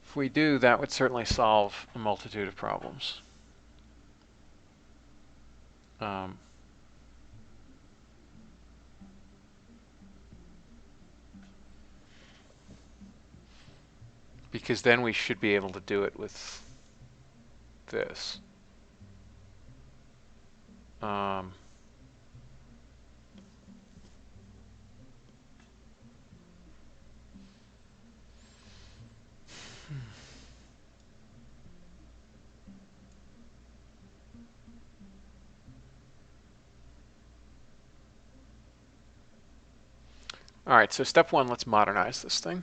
[SPEAKER 1] If we do, that would certainly solve a multitude of problems. Because then we should be able to do it with this. All right, so step one, let's modernize this thing.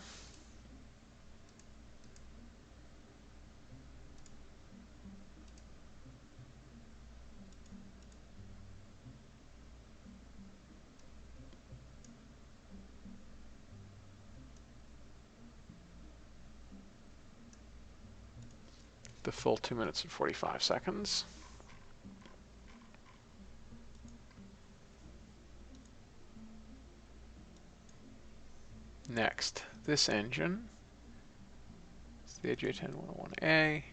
[SPEAKER 1] The full 2 minutes and 45 seconds. Next, this engine. It's the AJ10-101A.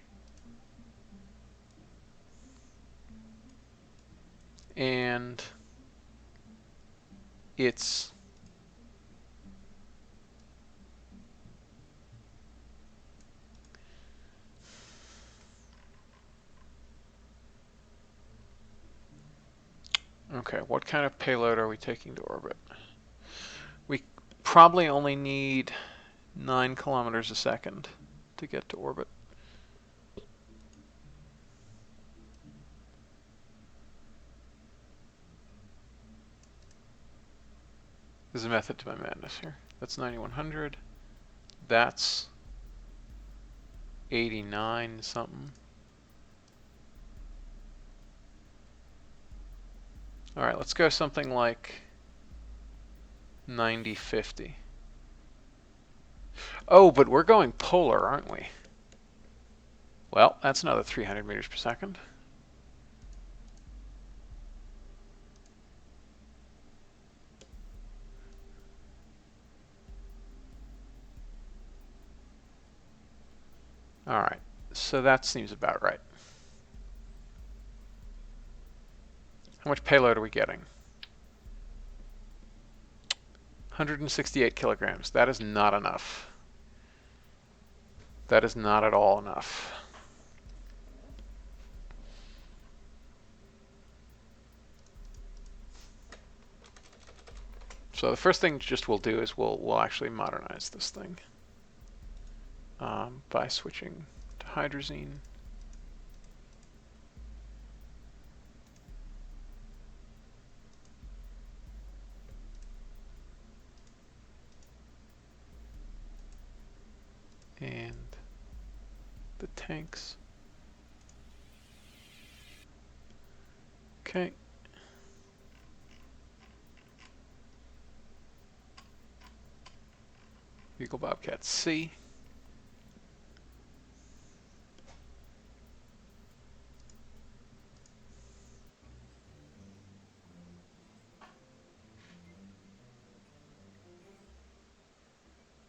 [SPEAKER 1] And it's okay, what kind of payload are we taking to orbit? We probably only need 9 kilometers a second to get to orbit. There's a method to my madness here. That's 9100. That's 89 something. All right, let's go something like 9050. Oh, but we're going polar, aren't we? Well, that's another 300 meters per second. All right, so that seems about right. How much payload are we getting? 168 kilograms. That is not enough. That is not at all enough. So the first thing just we'll do is we'll actually modernize this thing by switching to hydrazine. And the tanks. Okay. Eagle Bobcat C.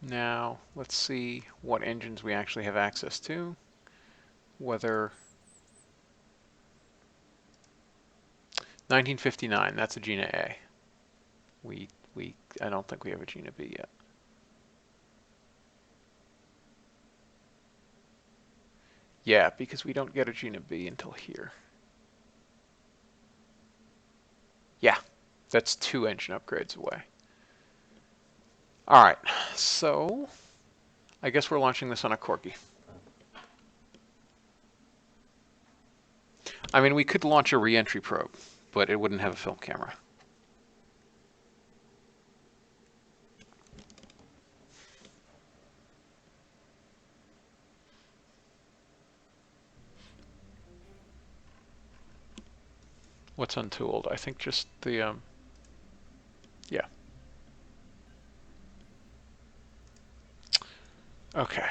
[SPEAKER 1] Now, let's see what engines we actually have access to. Whether 1959, that's a Gina A. I don't think we have a Gina B yet. Yeah, because we don't get a Gina B until here. Yeah, that's 2 engine upgrades away. All right, so I guess we're launching this on a Corgi. I mean, we could launch a re-entry probe, but it wouldn't have a film camera. What's untooled? I think just the, yeah. Okay.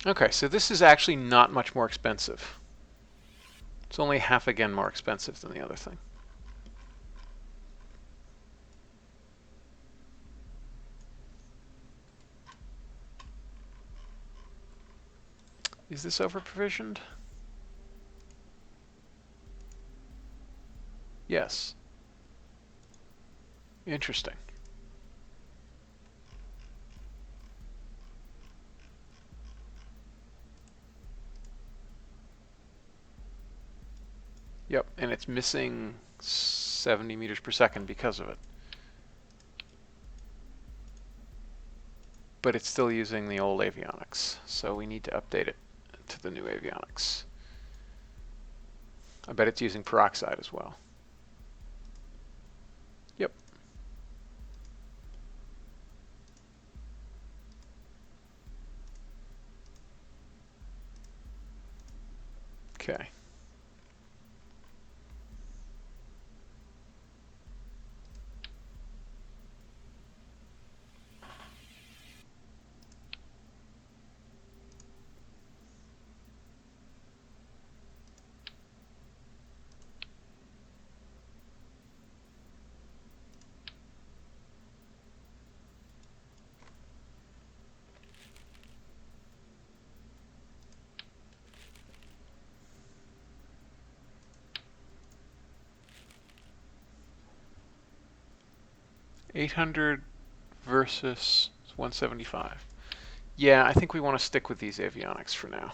[SPEAKER 1] Okay, so this is actually not much more expensive. It's only half again more expensive than the other thing. Is this over-provisioned? Yes. Interesting. Yep, and it's missing 70 meters per second because of it. But it's still using the old avionics, so we need to update it to the new avionics. I bet it's using peroxide as well. Yep. Okay. $800 versus 175. Yeah, I think we want to stick with these avionics for now.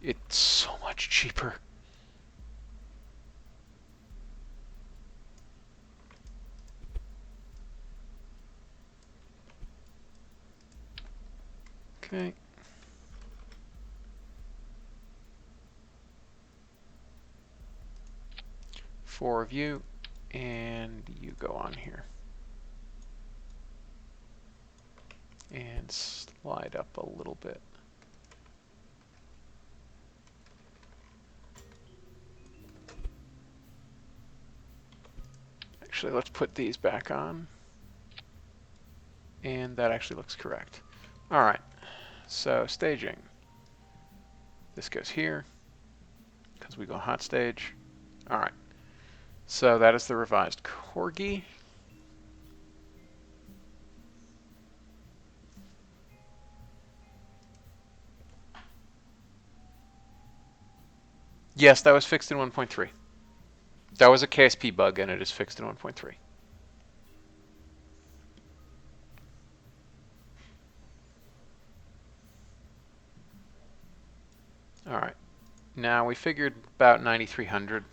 [SPEAKER 1] It's so much cheaper. Okay. Four of you, and you go on here. And slide up a little bit. Actually, let's put these back on. And that actually looks correct. All right, so staging. This goes here, because we go hot stage. All right, So that is the revised Corgi. Yes, that was fixed in 1.3. That was a KSP bug, and it is fixed in 1.3. All right. Now we figured about 9,300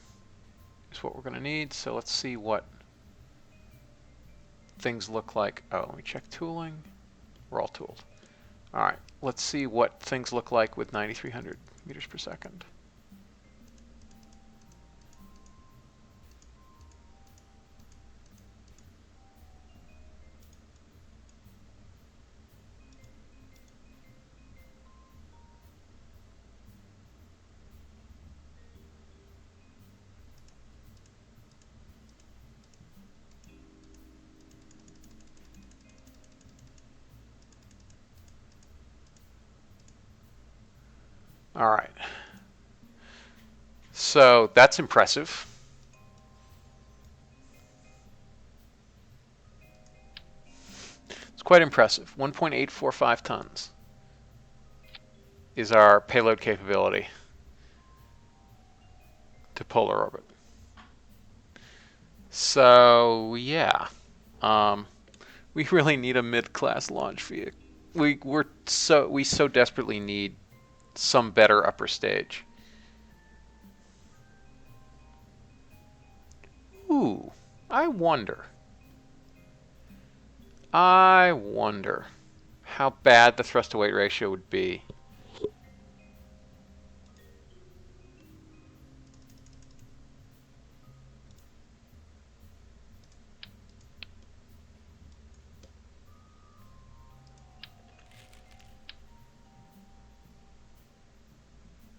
[SPEAKER 1] is what we're going to need. So let's see what things look like. Oh, let me check tooling. We're all tooled. All right. Let's see what things look like with 9,300 meters per second. All right. So that's impressive. It's quite impressive. 1.845 tons is our payload capability to polar orbit. So yeah, we really need a mid-class launch vehicle. We so desperately need some better upper stage. Ooh, I wonder how bad the thrust to weight ratio would be.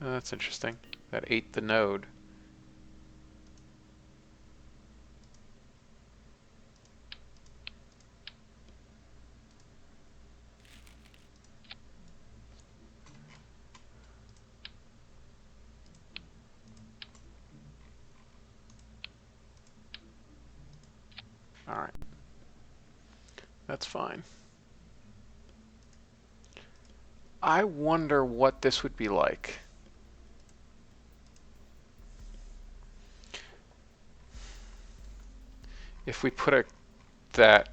[SPEAKER 1] That's interesting. That ate the node. All right. That's fine. I wonder what this would be like. If we put that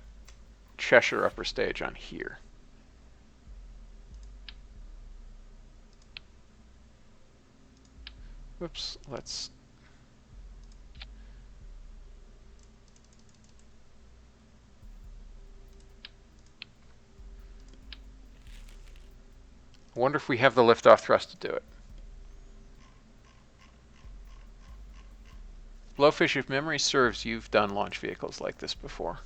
[SPEAKER 1] Cheshire upper stage on here. Whoops, let's... I wonder if we have the liftoff thrust to do it. Blowfish, if memory serves, you've done launch vehicles like this before.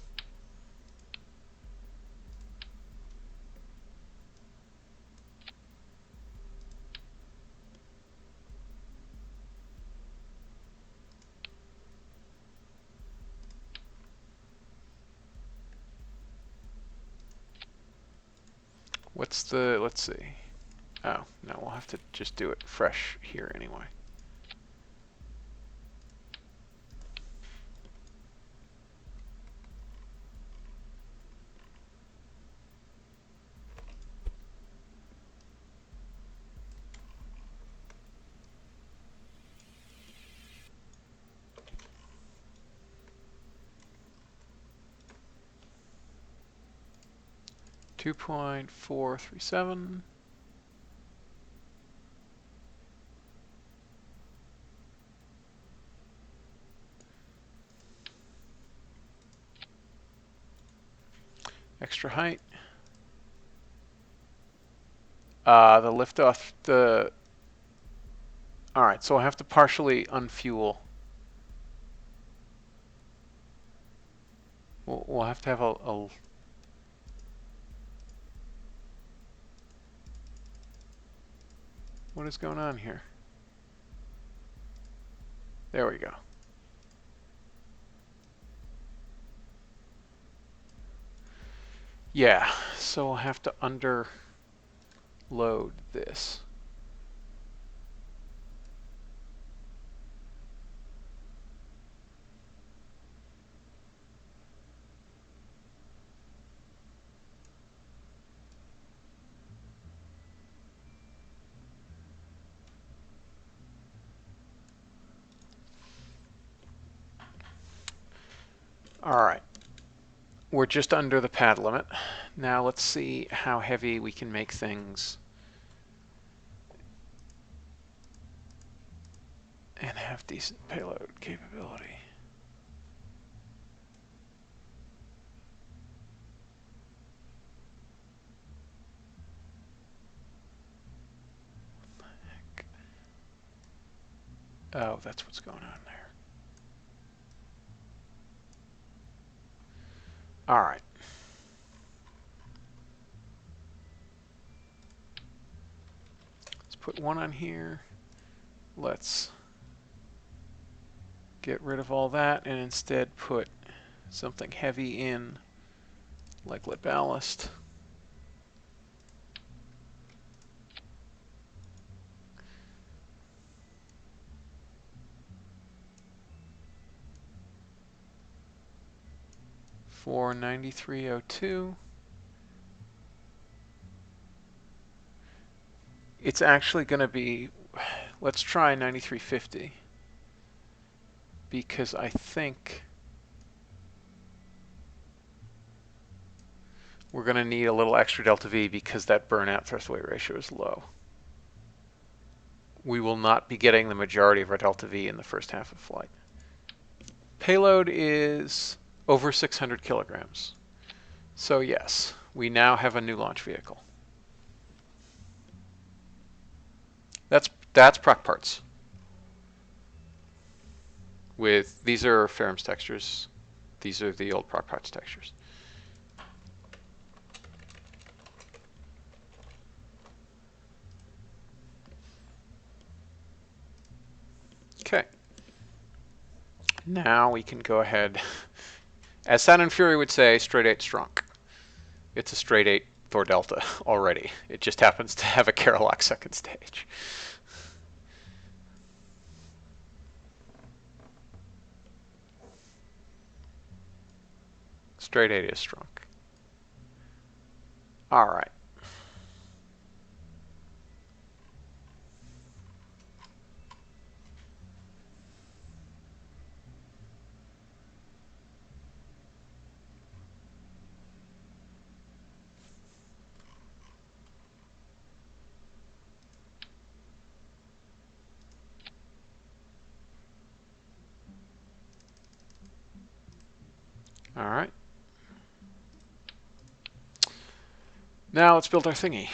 [SPEAKER 1] What's the, let's see. Oh, no, we'll have to just do it fresh here anyway. .437. Extra height. The liftoff, all right, so I have to partially unfuel. We'll have to have a what is going on here? There we go. Yeah, so we'll have to underload this. All right. We're just under the pad limit. Now let's see how heavy we can make things and have decent payload capability. What the heck? Oh, that's what's going on there. All right. Let's put one on here. Let's get rid of all that and instead put something heavy in, like lead ballast. For 9302. It's actually going to be, let's try 9350. Because I think we're going to need a little extra delta V because that burnout thrust weight ratio is low. We will not be getting the majority of our delta V in the first half of flight. Payload is over 600 kilograms. So yes, we now have a new launch vehicle. That's Proc Parts. These are Fairings textures. These are the old Proc Parts textures. Okay. Now we can go ahead. As Saturn Fury would say, straight 8 strong. It's a straight 8 Thor Delta already. It just happens to have a Keralox second stage. Straight 8 is strong. All right. All right. Now let's build our thingy.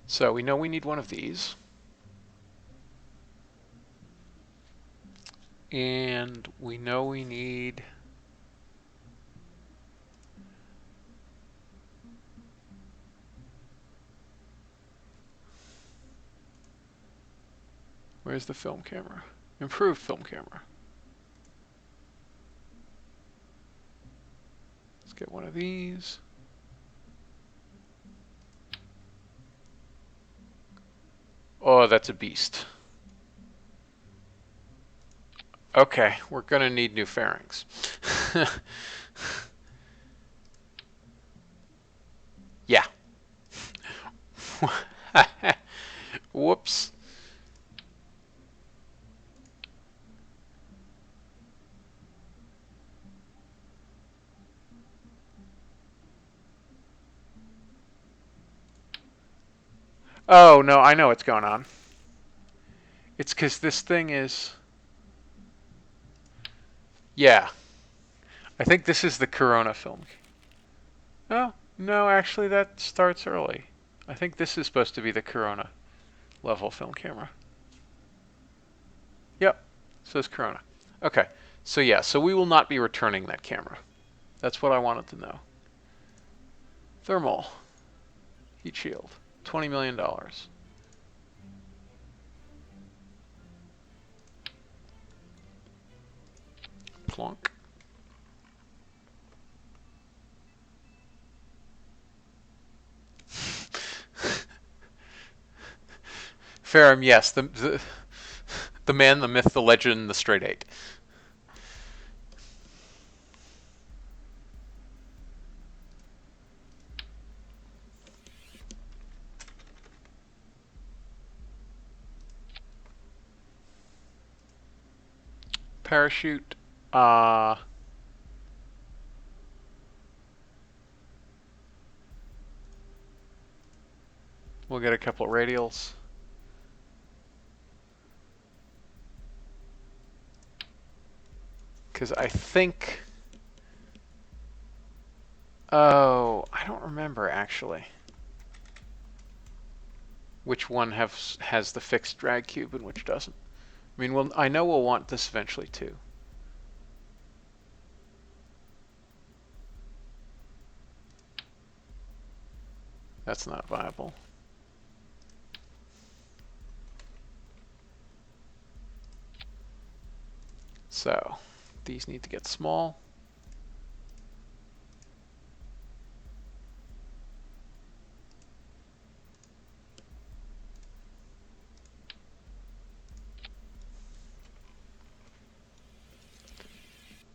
[SPEAKER 1] So we know we need one of these. And we know we need where's the film camera? Improved film camera. Let's get one of these. Oh, that's a beast. Okay, we're going to need new fairings. Yeah. Whoops. Oh, no, I know what's going on. It's because this thing is... Yeah. I think this is the Corona film. Oh, no, actually that starts early. I think this is supposed to be the Corona level film camera. Yep, says Corona. Okay, so yeah, so we will not be returning that camera. That's what I wanted to know. Thermal. Heat shield. $20 million. Plonk. Ferrum, yes, the man, the myth, the legend, the straight 8. Parachute, We'll get a couple of radials. Because I think... Oh, I don't remember actually. Which one has the fixed drag cube and which doesn't. I mean, I know we'll want this eventually too. That's not viable. So, these need to get small.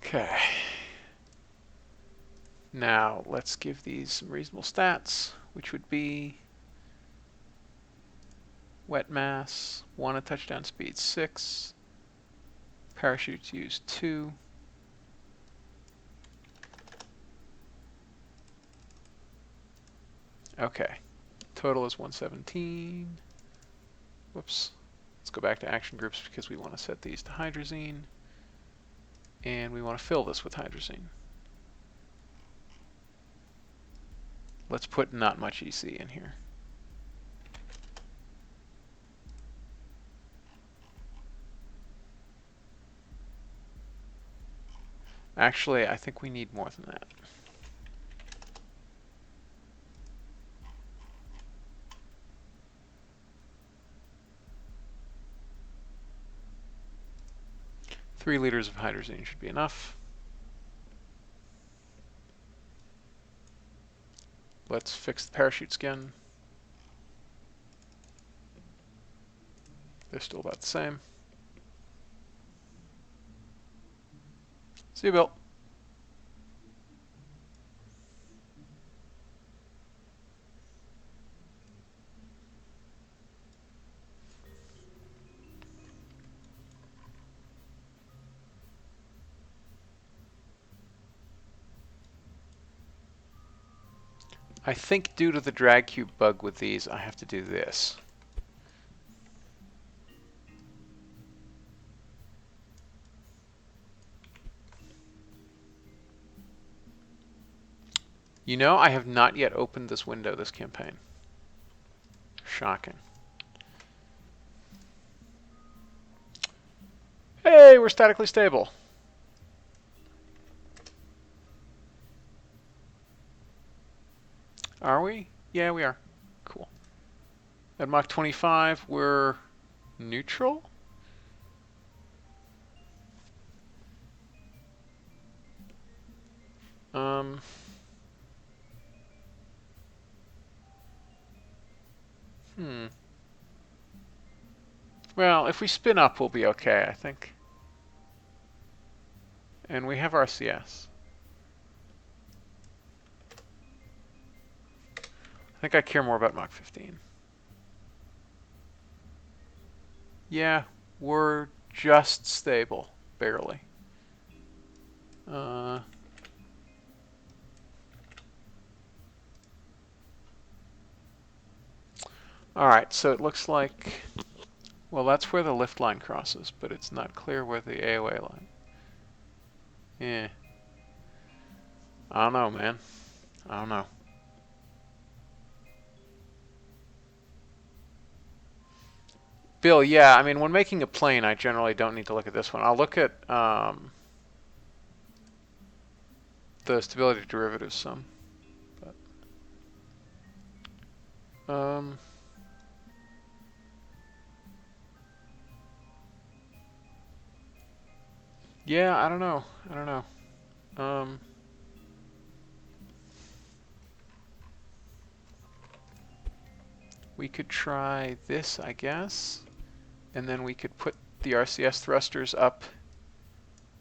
[SPEAKER 1] Okay. Now, let's give these some reasonable stats, which would be wet mass, 1 at touchdown speed 6, parachutes used 2, okay, total is 117. Whoops. Let's go back to action groups because we want to set these to hydrazine. And we want to fill this with hydrazine. Let's put not much EC in here. Actually, I think we need more than that. Three liters of hydrazine should be enough. Let's fix the parachutes again. They're still about the same. See you, Bill. I think due to the drag cube bug with these, I have to do this. You know, I have not yet opened this window this campaign. Shocking. Hey, we're statically stable. Are we? Yeah, we are. Cool. At Mach 25, we're neutral? Well, if we spin up, we'll be okay, I think. And we have RCS. I think I care more about Mach 15. Yeah, we're just stable, barely. Alright, so it looks like, well, that's where the lift line crosses, but it's not clear where the AOA line. Yeah. I don't know, man. I don't know. Bill, yeah, I mean, when making a plane, I generally don't need to look at this one. I'll look at the stability derivative sum. But, yeah, I don't know. I don't know. We could try this, I guess. And then we could put the RCS thrusters up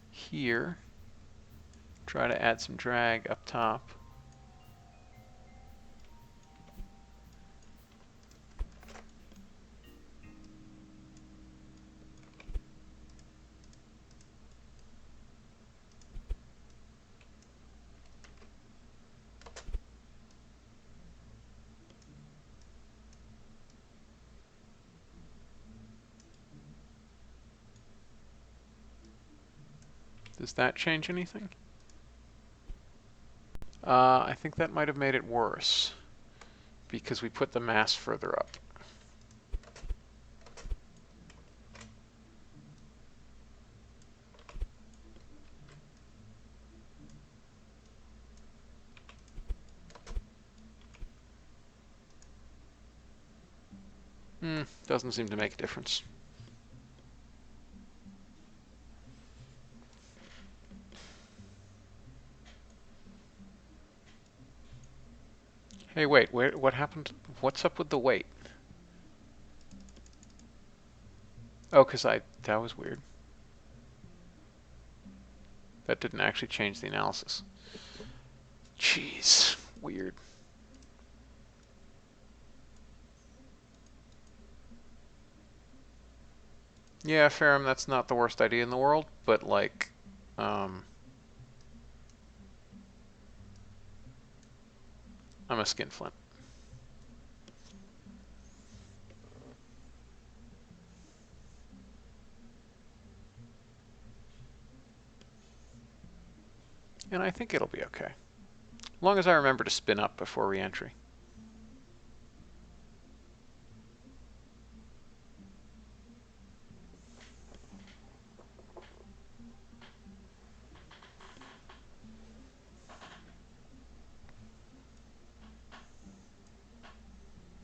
[SPEAKER 1] here. Try to add some drag up top. Does that change anything? I think that might have made it worse because we put the mast further up. Doesn't seem to make a difference. Hey, wait, what happened? What's up with the weight? Oh, that was weird. That didn't actually change the analysis. Jeez, weird. Yeah, Ferrum, that's not the worst idea in the world, but like, I'm a skinflint. And I think it'll be okay. As long as I remember to spin up before re-entry.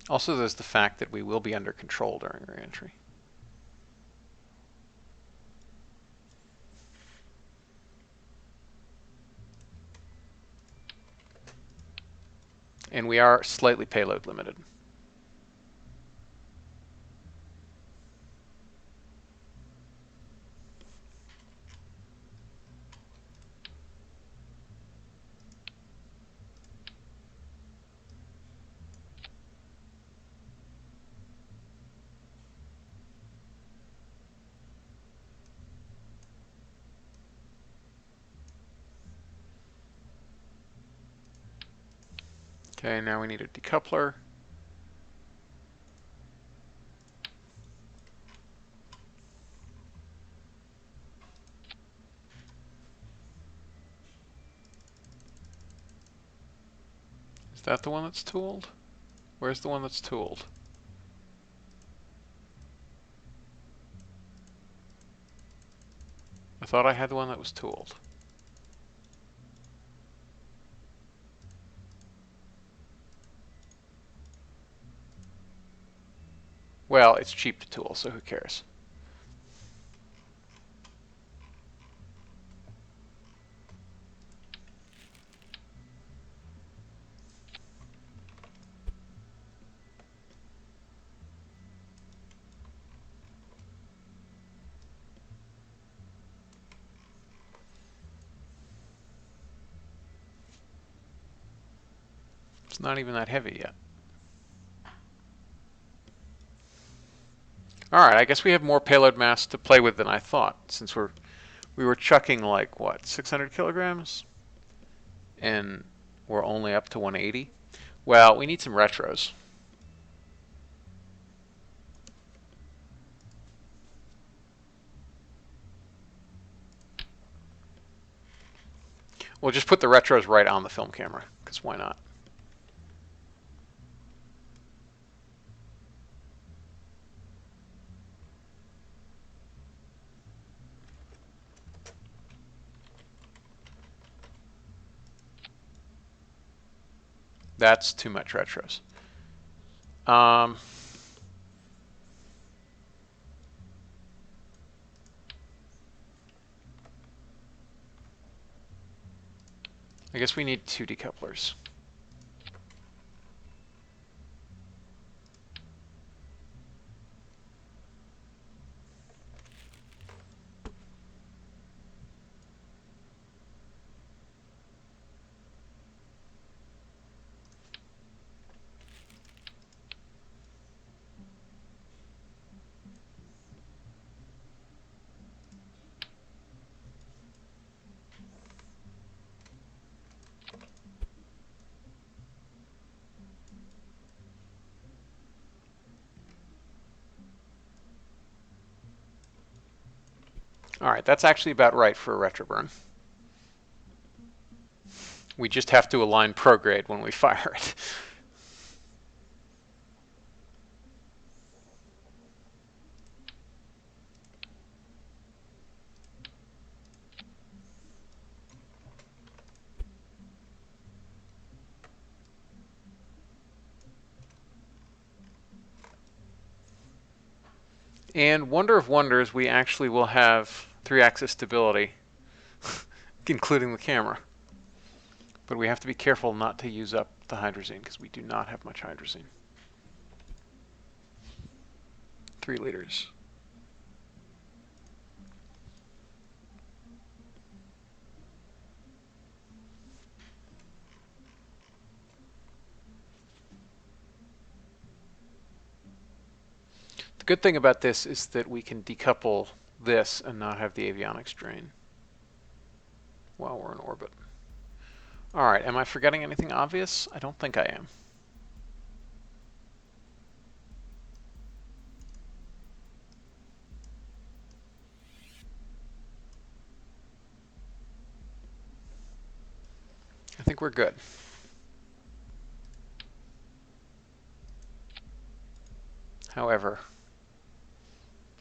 [SPEAKER 1] Also, there's the fact that we will be under control during re-entry. And we are slightly payload limited. Okay, now we need a decoupler. Is that the one that's tooled? Where's the one that's tooled? I thought I had the one that was tooled. Well, it's cheap to tool, so who cares? It's not even that heavy yet. Alright, I guess we have more payload mass to play with than I thought, since we were chucking like, what, 600 kilograms? And we're only up to 180? Well, we need some retros. We'll just put the retros right on the film camera, because why not? That's too much retros. I guess we need 2 decouplers. All right, that's actually about right for a retroburn. We just have to align prograde when we fire it. And wonder of wonders, we actually will have 3-axis stability, including the camera. But we have to be careful not to use up the hydrazine, because we do not have much hydrazine. 3 liters. The good thing about this is that we can decouple this and not have the avionics drain while we're in orbit. All right, am I forgetting anything obvious? I don't think I am. I think we're good. However,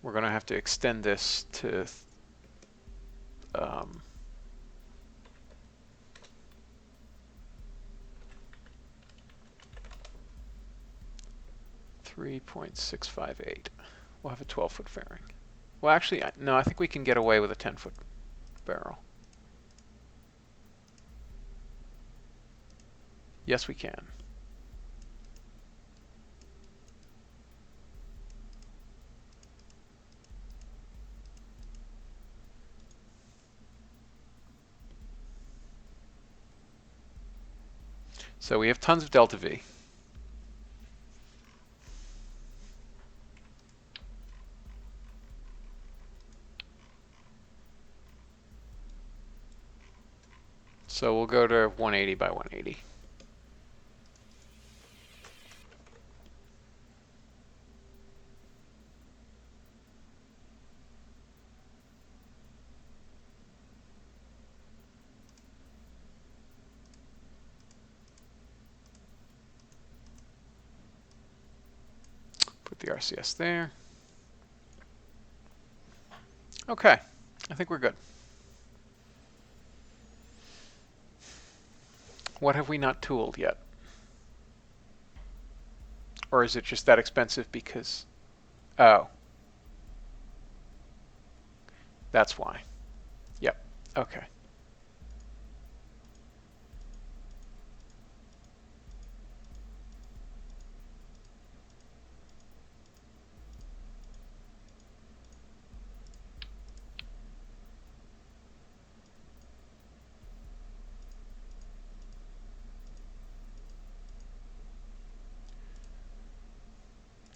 [SPEAKER 1] we're going to have to extend this to 3.658. We'll have a 12-foot fairing. Well, actually, no, I think we can get away with a 10-foot barrel. Yes, we can. So we have tons of delta V. So we'll go to 180 by 180. Put the RCS there. Okay, I think we're good. What have we not tooled yet? Or is it just that expensive because... Oh. That's why. Yep, okay.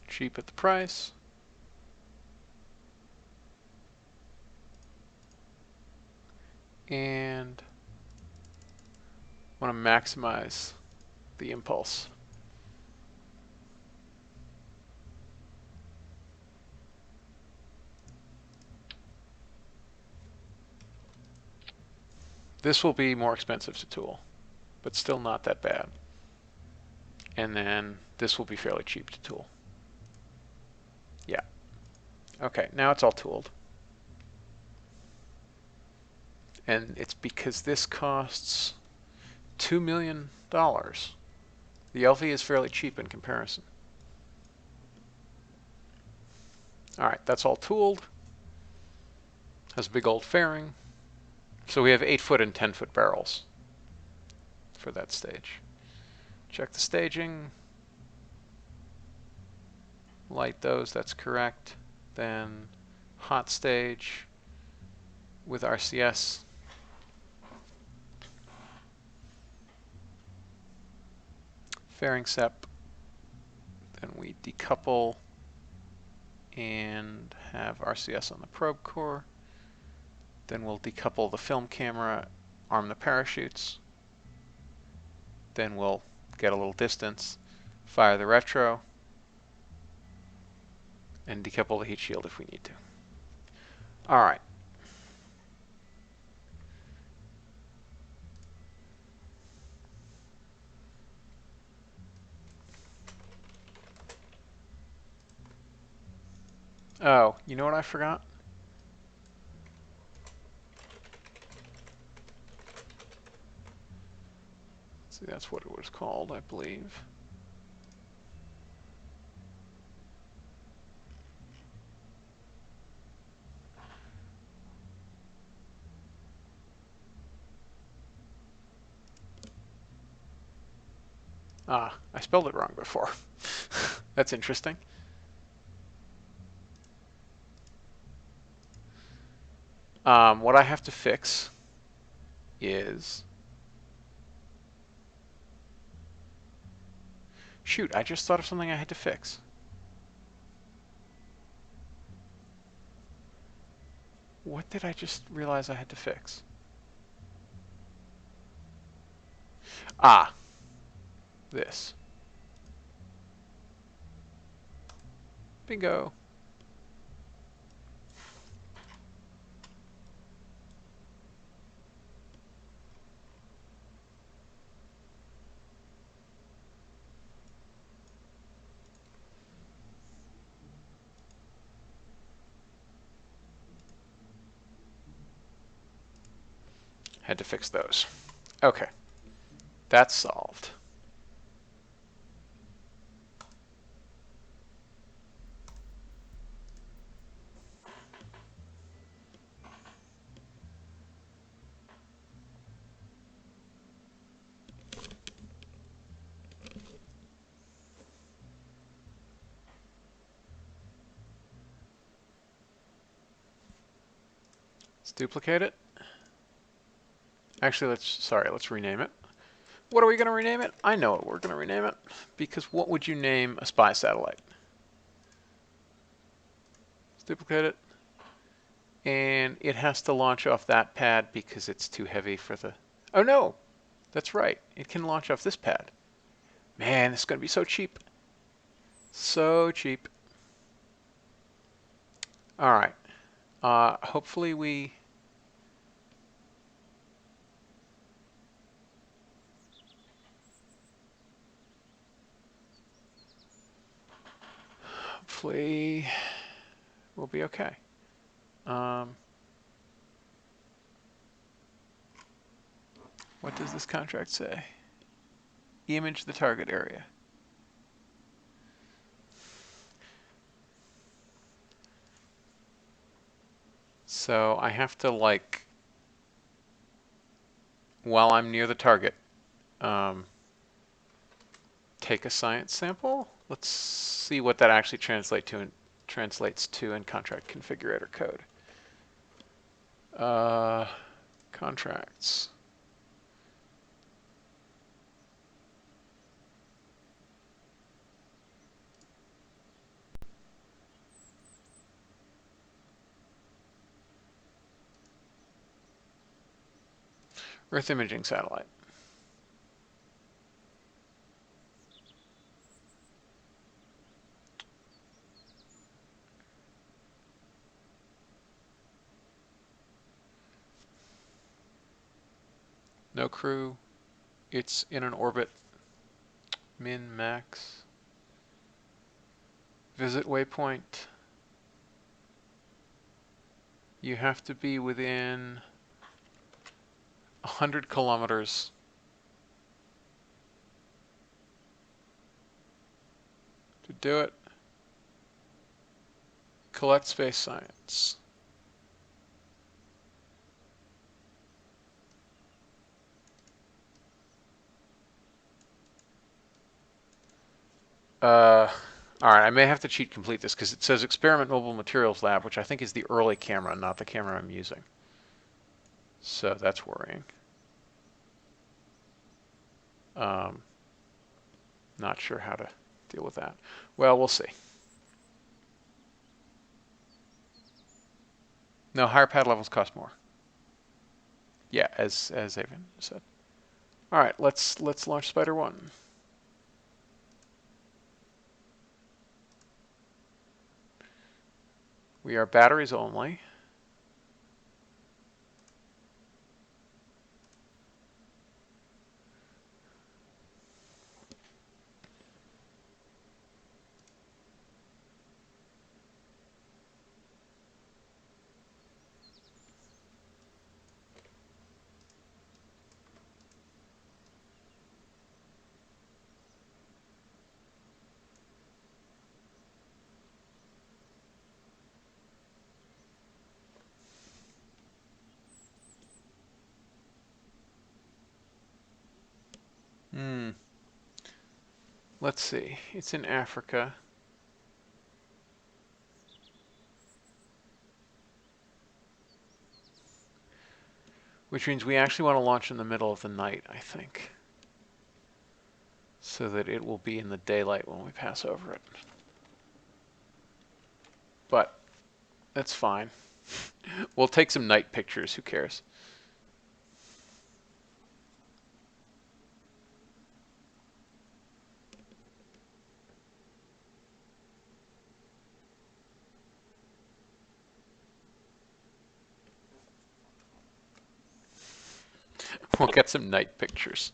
[SPEAKER 1] Cheap at the price. And want to maximize the impulse. This will be more expensive to tool, but still not that bad. And then this will be fairly cheap to tool. Yeah. Okay, now it's all tooled. And it's because this costs $2 million. The LV is fairly cheap in comparison. All right, that's all tooled. Has a big old fairing. So we have 8-foot and 10-foot barrels for that stage. Check the staging. Light those, that's correct. Then hot stage with RCS. Fairing sep. Then we decouple and have RCS on the probe core. Then we'll decouple the film camera, arm the parachutes. Then we'll get a little distance, fire the retro, and decouple the heat shield if we need to. All right. Oh, you know what I forgot? See, that's what it was called, I believe. Ah, I spelled it wrong before. That's interesting. What I have to fix is... Shoot, I just thought of something I had to fix. What did I just realize I had to fix? Ah, this. Bingo. Had to fix those. Okay, that's solved. Let's duplicate it. Actually, let's rename it. What are we going to rename it? I know what we're going to rename it. Because what would you name a spy satellite? Let's duplicate it. And it has to launch off that pad because it's too heavy for the... Oh no! That's right. It can launch off this pad. Man, this is going to be so cheap. So cheap. All right. Hopefully we... Hopefully we'll be okay. What does this contract say? Image the target area. So I have to, like, while I'm near the target, take a science sample. Let's see what that actually translates to in contract configurator code. Contracts. Earth imaging satellite. No crew. It's in an orbit. Min, max. Visit waypoint. You have to be within 100 kilometers to do it. Collect space science. All right, I may have to cheat complete this because it says Experiment Mobile Materials Lab, which I think is the early camera, not the camera I'm using. So that's worrying. Not sure how to deal with that. Well, we'll see. No, higher pad levels cost more. Yeah, as Avian said. All right, let's launch Spider 1. We are batteries only. let's see. It's in Africa. Which means we actually want to launch in the middle of the night, I think. So that it will be in the daylight when we pass over it. But that's fine. We'll take some night pictures, who cares? We'll get some night pictures.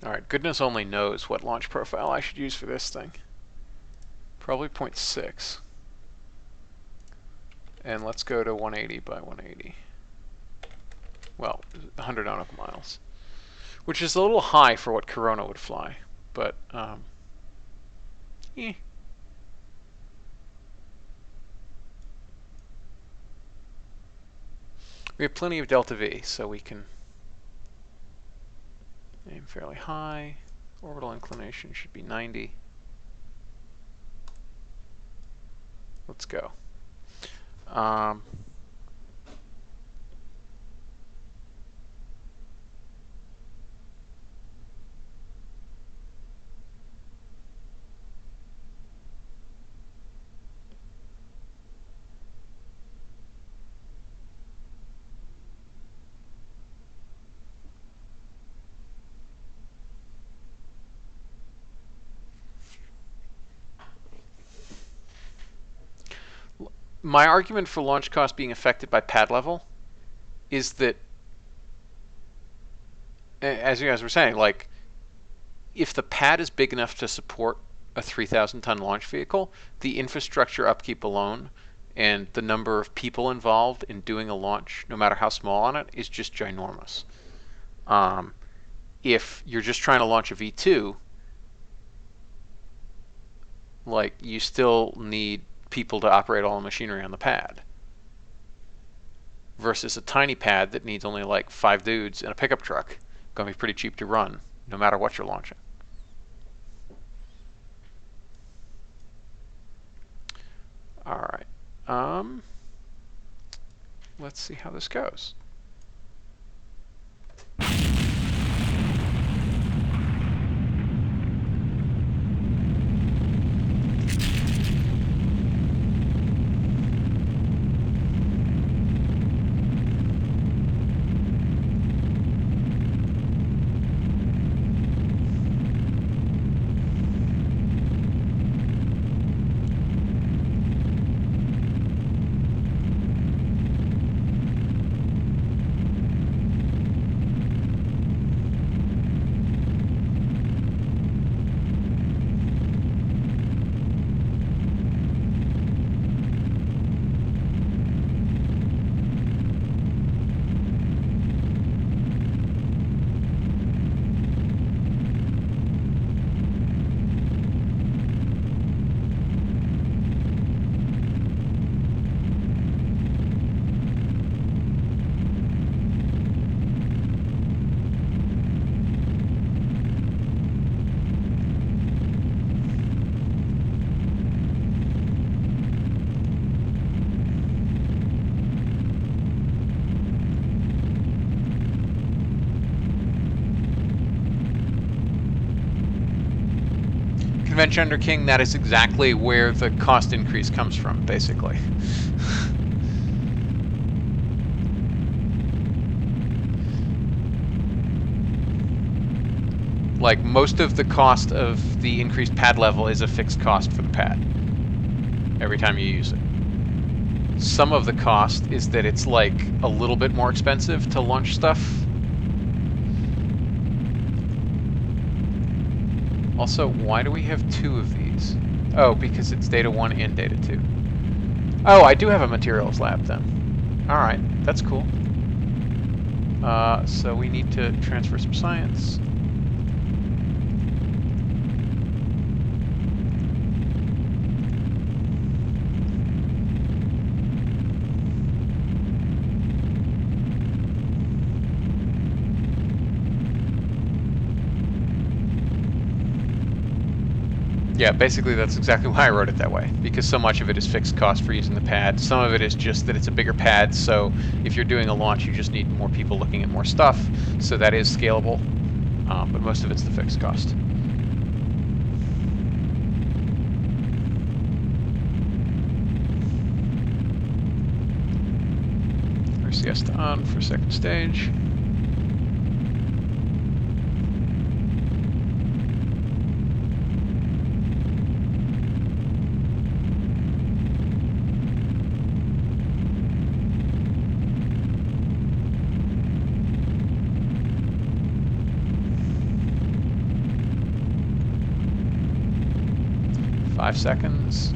[SPEAKER 1] Alright, goodness only knows what launch profile I should use for this thing. Probably 0.6. And let's go to 180 by 180. Well, 100 nautical miles. Which is a little high for what Corona would fly, but, eh. We have plenty of delta V, so we can aim fairly high. Orbital inclination should be 90. Let's go. My argument for launch cost being affected by pad level is that, as you guys were saying, like, if the pad is big enough to support a 3,000-ton launch vehicle, the infrastructure upkeep alone and the number of people involved in doing a launch, no matter how small on it, is just ginormous. If you're just trying to launch a V2, like, you still need people to operate all the machinery on the pad versus a tiny pad that needs only like 5 dudes and a pickup truck. Going to be pretty cheap to run no matter what you're launching. All right. Let's see how this goes. Convention under King, that is exactly where the cost increase comes from, basically. Like, most of the cost of the increased pad level is a fixed cost for the pad every time you use it. Some of the cost is that it's like a little bit more expensive to launch stuff. Also, why do we have 2 of these? Oh, because it's data 1 and data 2. Oh, I do have a materials lab then. Alright, that's cool. So we need to transfer some science. Yeah, basically that's exactly why I wrote it that way, because so much of it is fixed cost for using the pad. Some of it is just that it's a bigger pad, so if you're doing a launch, you just need more people looking at more stuff, so that is scalable, but most of it's the fixed cost. RCS to on for second stage. Five seconds.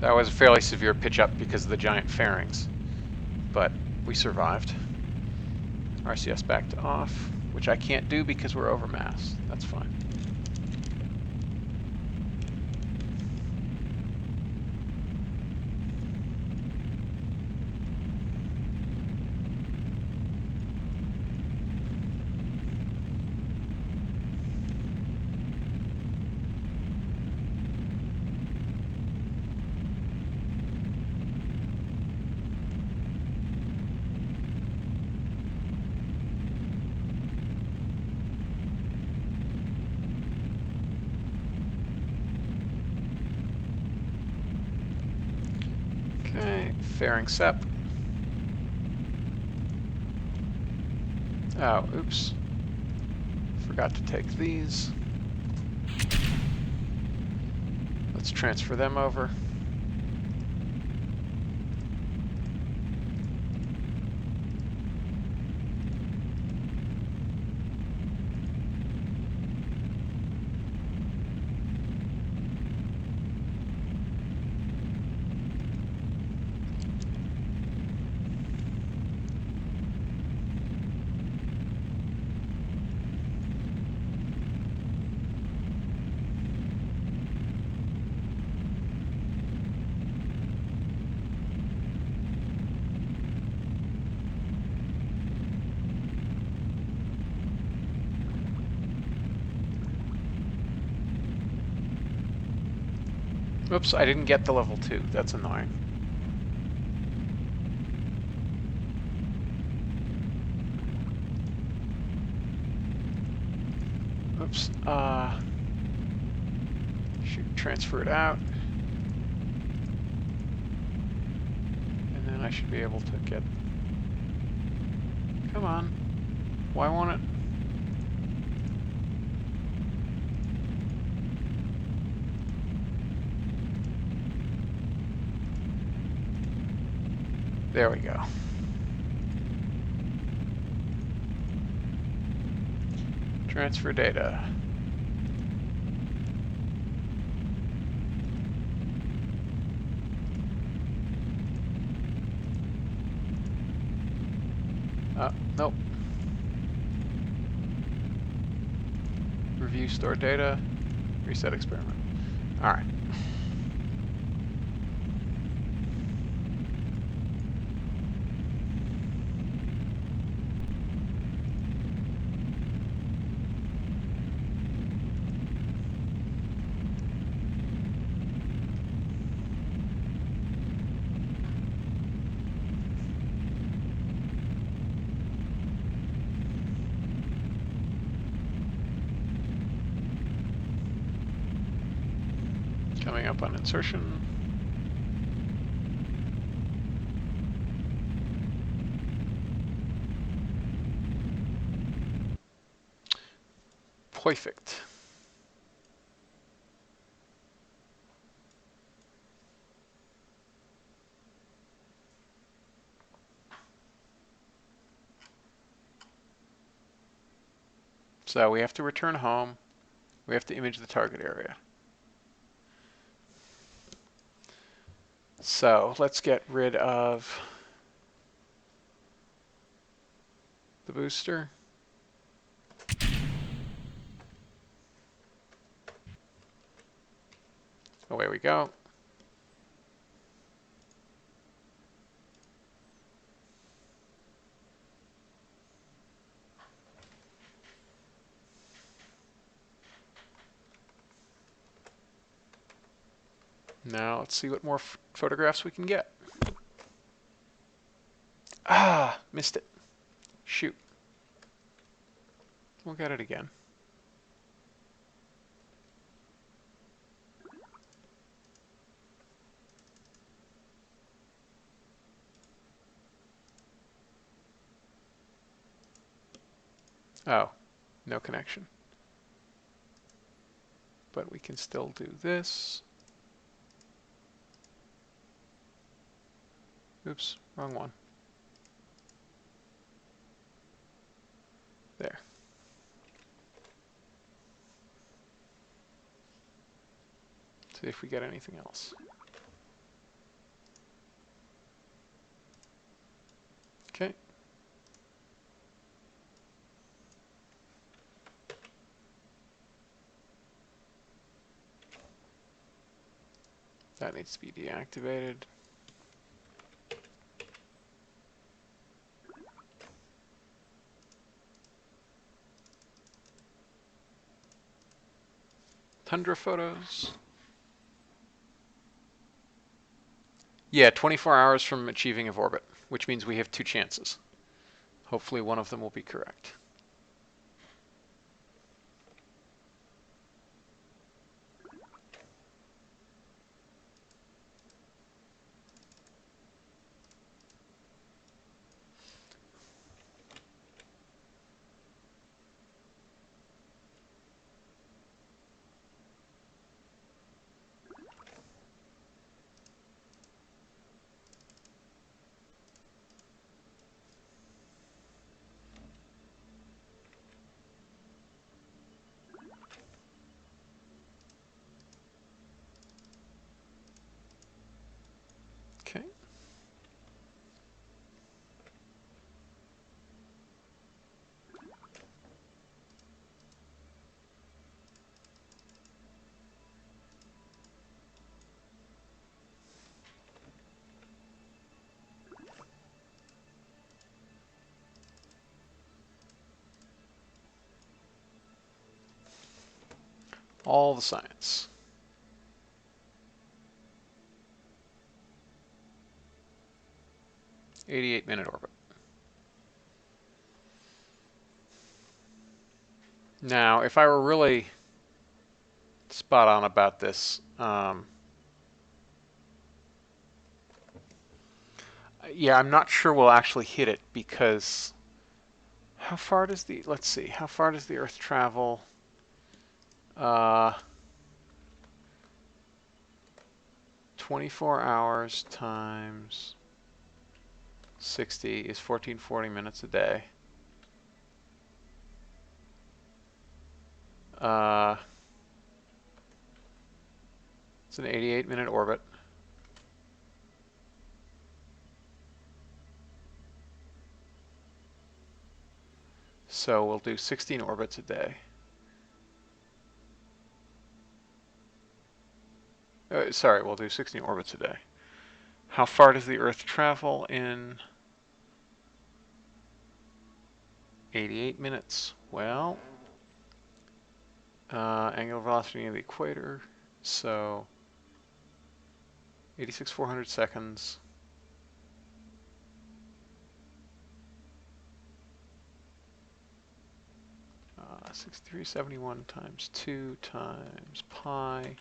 [SPEAKER 1] That was a fairly severe pitch up because of the giant fairings, but we survived. RCS back to off, which I can't do because we're over mass. That's fine. Okay, fairing SEP. Oh, oops. Forgot to take these. Let's transfer them over. Oops, I didn't get the level 2. That's annoying. Oops. Should transfer it out. And then I should be able to get... Come on. Why won't it? There we go. Transfer data. Nope. Review stored data. Reset experiment. All right. Coming up on insertion. Perfect. So we have to return home. We have to image the target area. So let's get rid of the booster. Away we go. Now let's see what more photographs we can get. Ah, missed it. Shoot. We'll get it again. Oh, no connection. But we can still do this. Oops, wrong one. There. See if we get anything else. Okay. That needs to be deactivated. Tundra photos. Yeah, 24 hours from achieving of orbit, which means we have 2 chances. Hopefully one of them will be correct. Okay. All the science. .8-minute orbit. Now, if I were really spot on about this, yeah, I'm not sure we'll actually hit it because how far does the, let's see, how far does the Earth travel? 24 hours times 60 is 1440 minutes a day. It's an 88-minute orbit. So we'll do 16 orbits a day. Sorry, we'll do 16 orbits a day. How far does the Earth travel in 88 minutes? Well, angular velocity of the equator, so 86,400 seconds. Uh, 6371 times 2 times pi.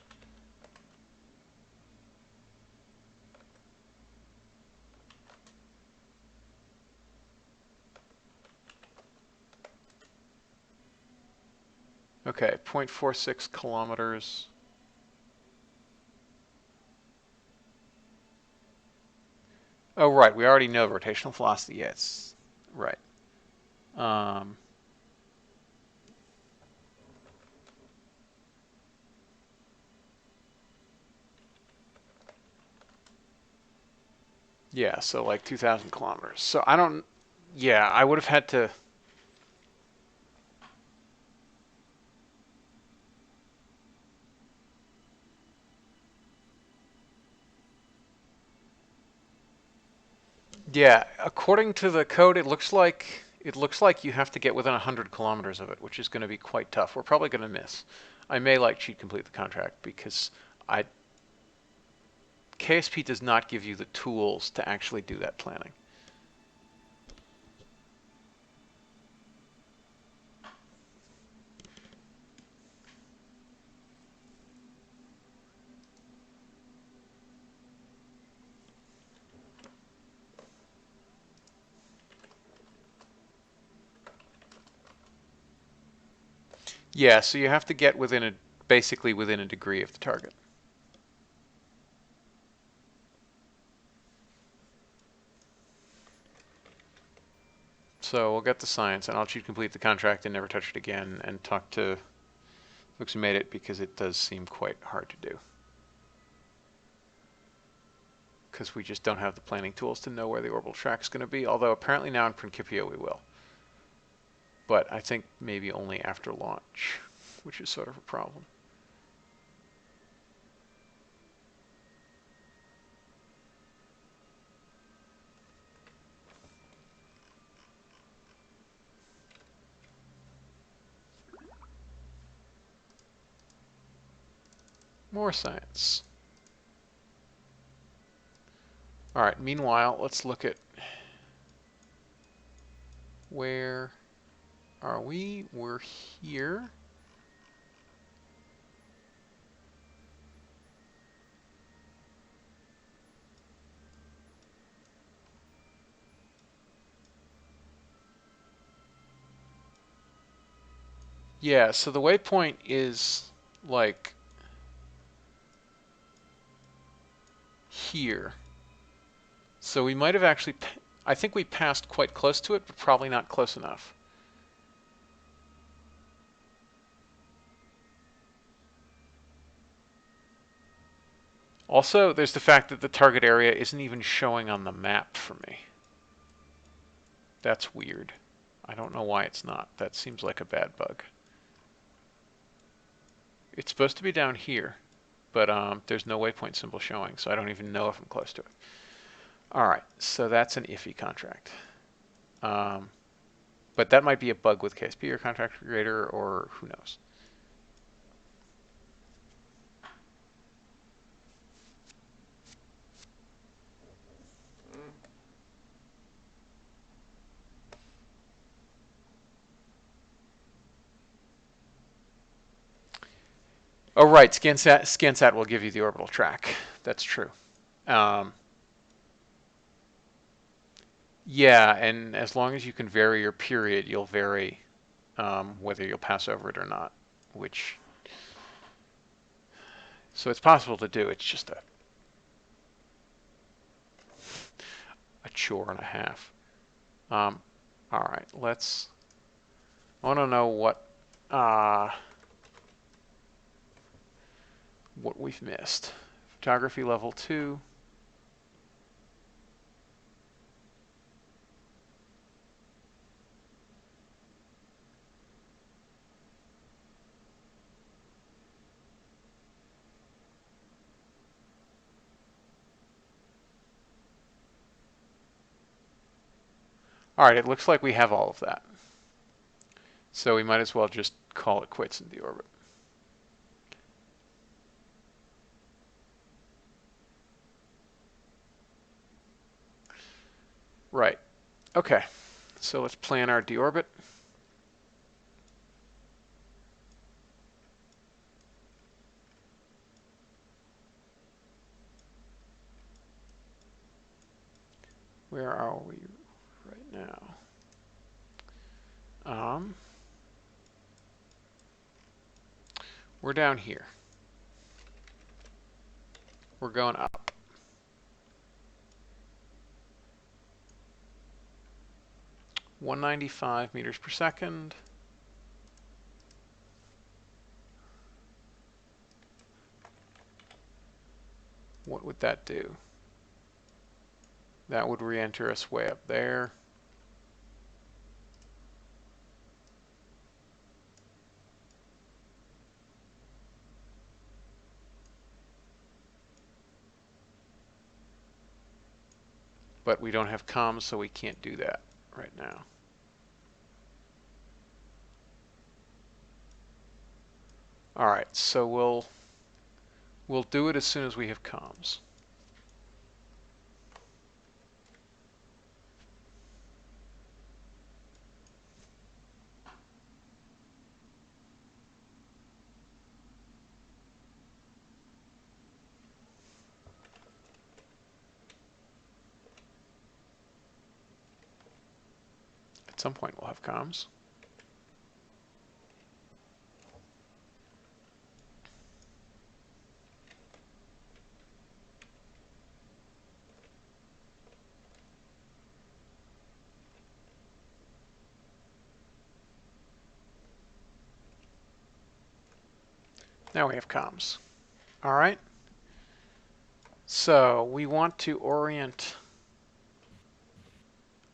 [SPEAKER 1] Okay, 0.46 kilometers. Oh, right, we already know rotational velocity. Yes, right. Yeah, so like 2,000 kilometers. So I don't, yeah, I would have had to. Yeah, according to the code, it looks like you have to get within 100 kilometers of it, which is going to be quite tough. We're probably going to miss. I may cheat complete the contract because I KSP does not give you the tools to actually do that planning. Yeah, so you have to get basically within a degree of the target. So we'll get the science, and I'll let you complete the contract and never touch it again, and talk to folks who made it, because it does seem quite hard to do. Because we just don't have the planning tools to know where the orbital track is going to be, although apparently now in Principia we will. But I think maybe only after launch, which is sort of a problem. More science. All right, meanwhile, let's look at where are we? We're here. Yeah, so the waypoint is like here. So we might have actually, I think we passed quite close to it, but probably not close enough. Also, there's the fact that the target area isn't even showing on the map for me. That's weird. I don't know why it's not. That seems like a bad bug. It's supposed to be down here, but there's no waypoint symbol showing, so I don't even know if I'm close to it. All right, so that's an iffy contract. But that might be a bug with KSP or Contract Configurator, or who knows. Oh, right, SCANSat will give you the orbital track. That's true. Yeah, and as long as you can vary your period, you'll vary whether you'll pass over it or not, which... So it's possible to do, it's just a chore and a half. All right, let's... I want to know what we've missed. Photography level 2. All right, it looks like we have all of that. So we might as well just call it quits in the orbit. Right. Okay. So let's plan our deorbit. Where are we right now? We're down here. We're going up. (195 meters per second). What would that do? That would re-enter us way up there. But we don't have comms, so we can't do that right now. All right, so we'll do it as soon as we have comms. some point we'll have comms. Now we have comms. All right. So we want to orient,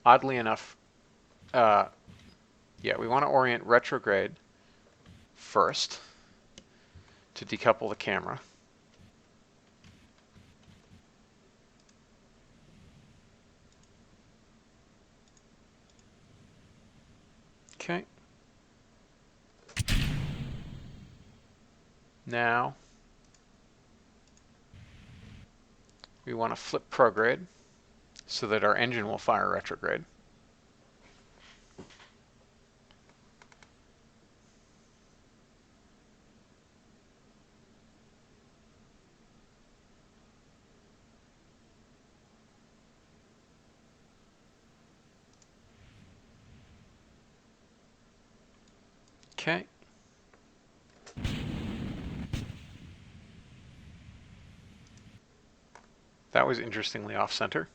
[SPEAKER 1] oddly enough, yeah, we want to orient retrograde first to decouple the camera. Okay. Now we want to flip prograde so that our engine will fire retrograde. Okay. That was interestingly off-center.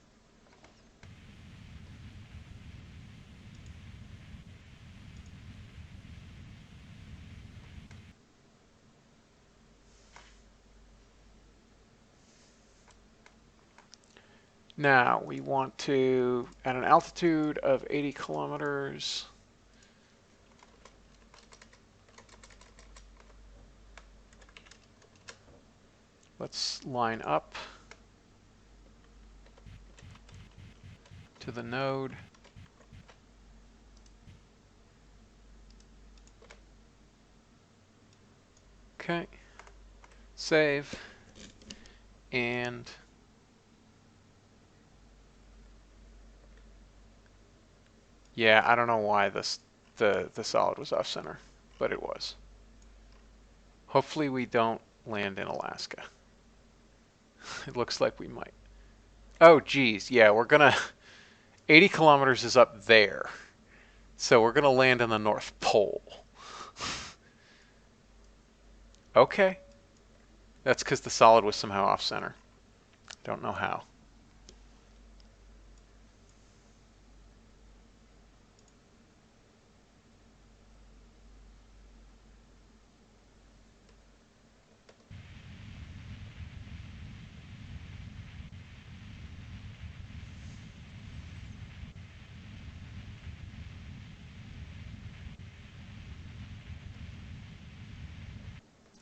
[SPEAKER 1] Now we want to, at an altitude of 80 kilometers, let's line up to the node. Okay. Save. And yeah, I don't know why the solid was off center, but it was. Hopefully we don't land in Alaska. It looks like we might. Oh geez, yeah, we're gonna 80 kilometers is up there. So we're gonna land in the North Pole. Okay. That's because the solid was somehow off center. Don't know how.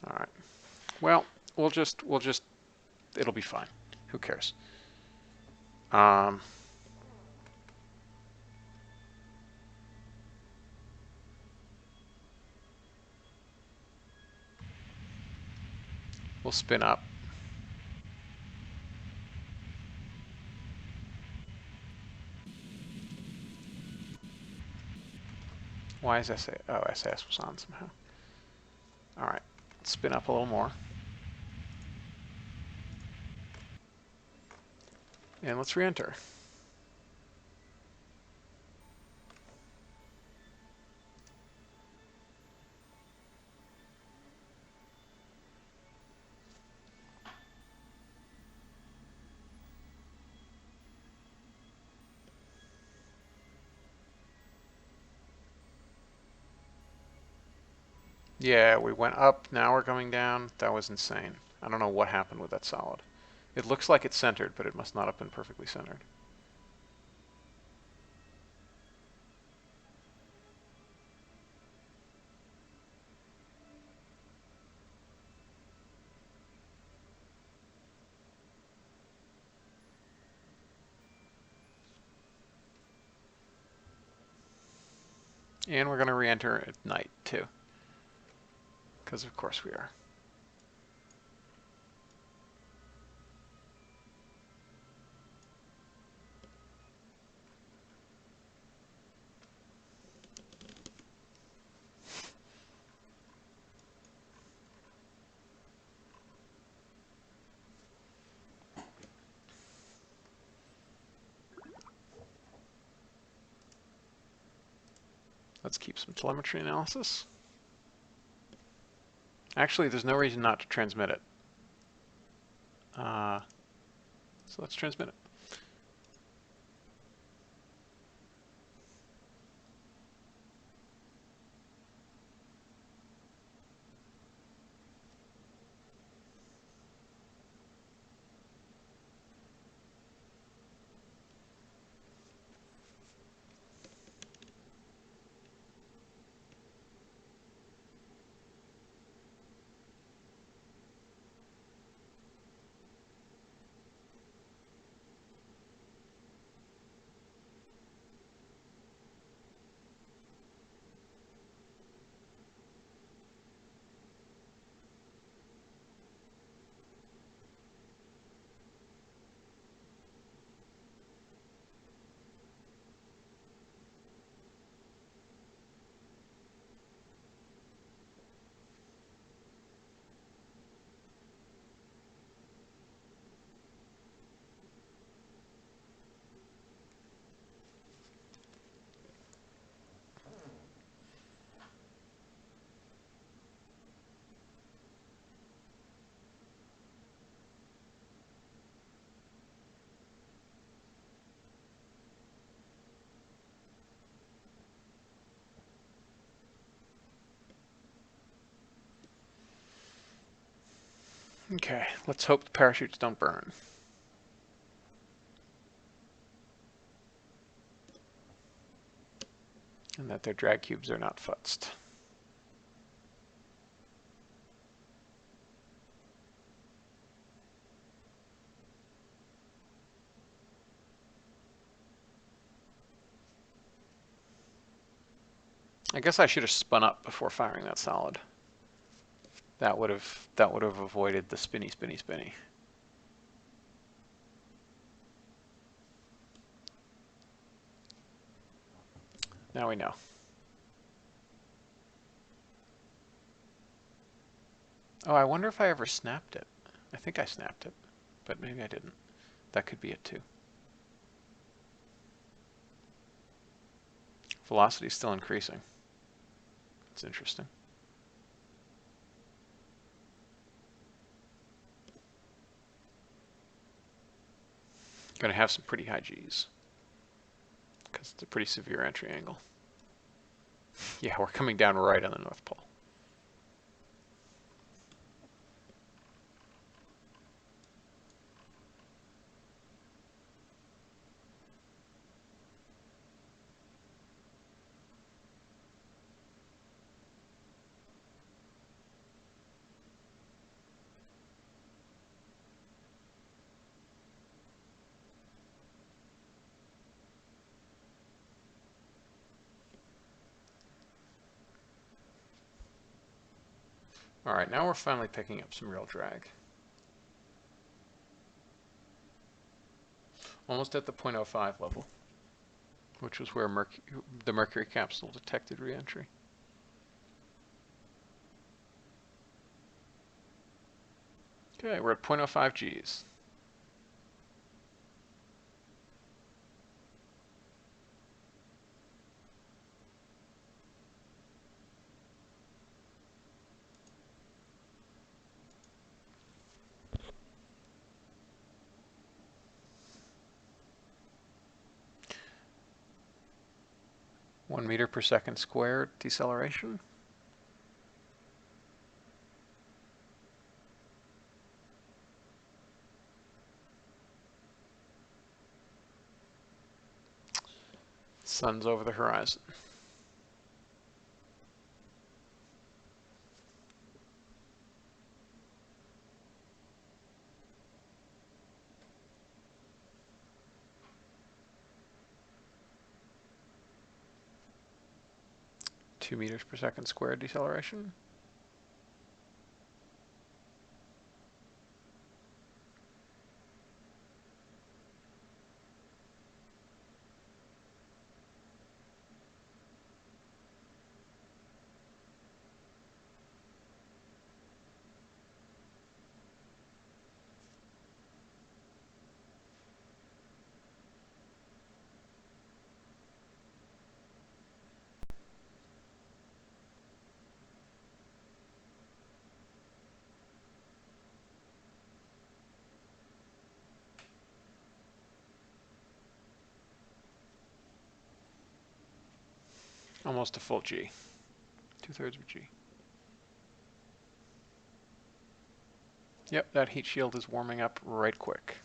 [SPEAKER 1] All right. Well, we'll just it'll be fine. Who cares? We'll spin up. Why is SAS? Oh, SAS was on somehow. All right. Let's spin up a little more. And let's re-enter. Yeah, we went up, now we're coming down. That was insane. I don't know what happened with that solid. It looks like it's centered, but it must not have been perfectly centered. And we're going to re-enter at night, too. Because of course we are. Let's keep some telemetry analysis. Actually, there's no reason not to transmit it. So let's transmit it. Okay, let's hope the parachutes don't burn. And that their drag cubes are not futzed. I guess I should have spun up before firing that solid. That would have avoided the spinny, spinny, spinny. Now we know. Oh, I wonder if I ever snapped it. I think I snapped it, but maybe I didn't. That could be it too. Velocity is still increasing. It's interesting. Going to have some pretty high G's because it's a pretty severe entry angle. Yeah, we're coming down right on the North Pole. All right, now we're finally picking up some real drag. Almost at the 0.05 level, which was where the Mercury capsule detected re-entry. Okay, we're at 0.05 Gs. One meter per second squared deceleration. Sun's over the horizon. Two meters per second squared deceleration. Almost a full G. 2/3 of a G. Yep, that heat shield is warming up right quick.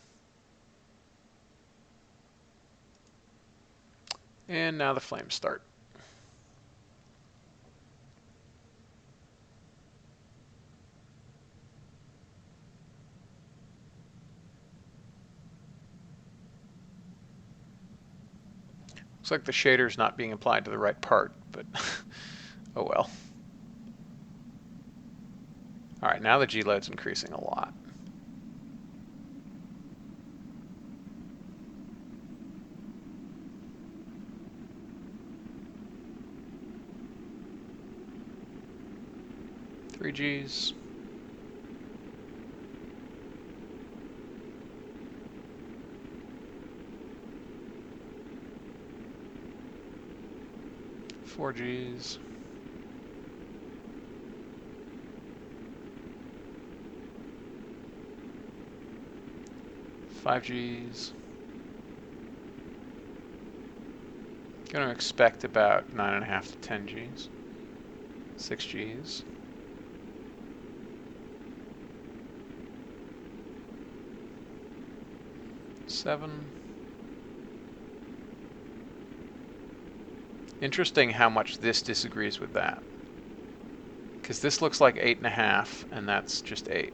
[SPEAKER 1] And now the flames start. Looks like the shader's not being applied to the right part, but oh well. All right, now the G load's increasing a lot. Three Gs. Four Gs. 5 Gs. Going to expect about 9.5 to 10 Gs. 6 Gs. 7. Interesting how much this disagrees with that. Because this looks like 8.5, and that's just 8.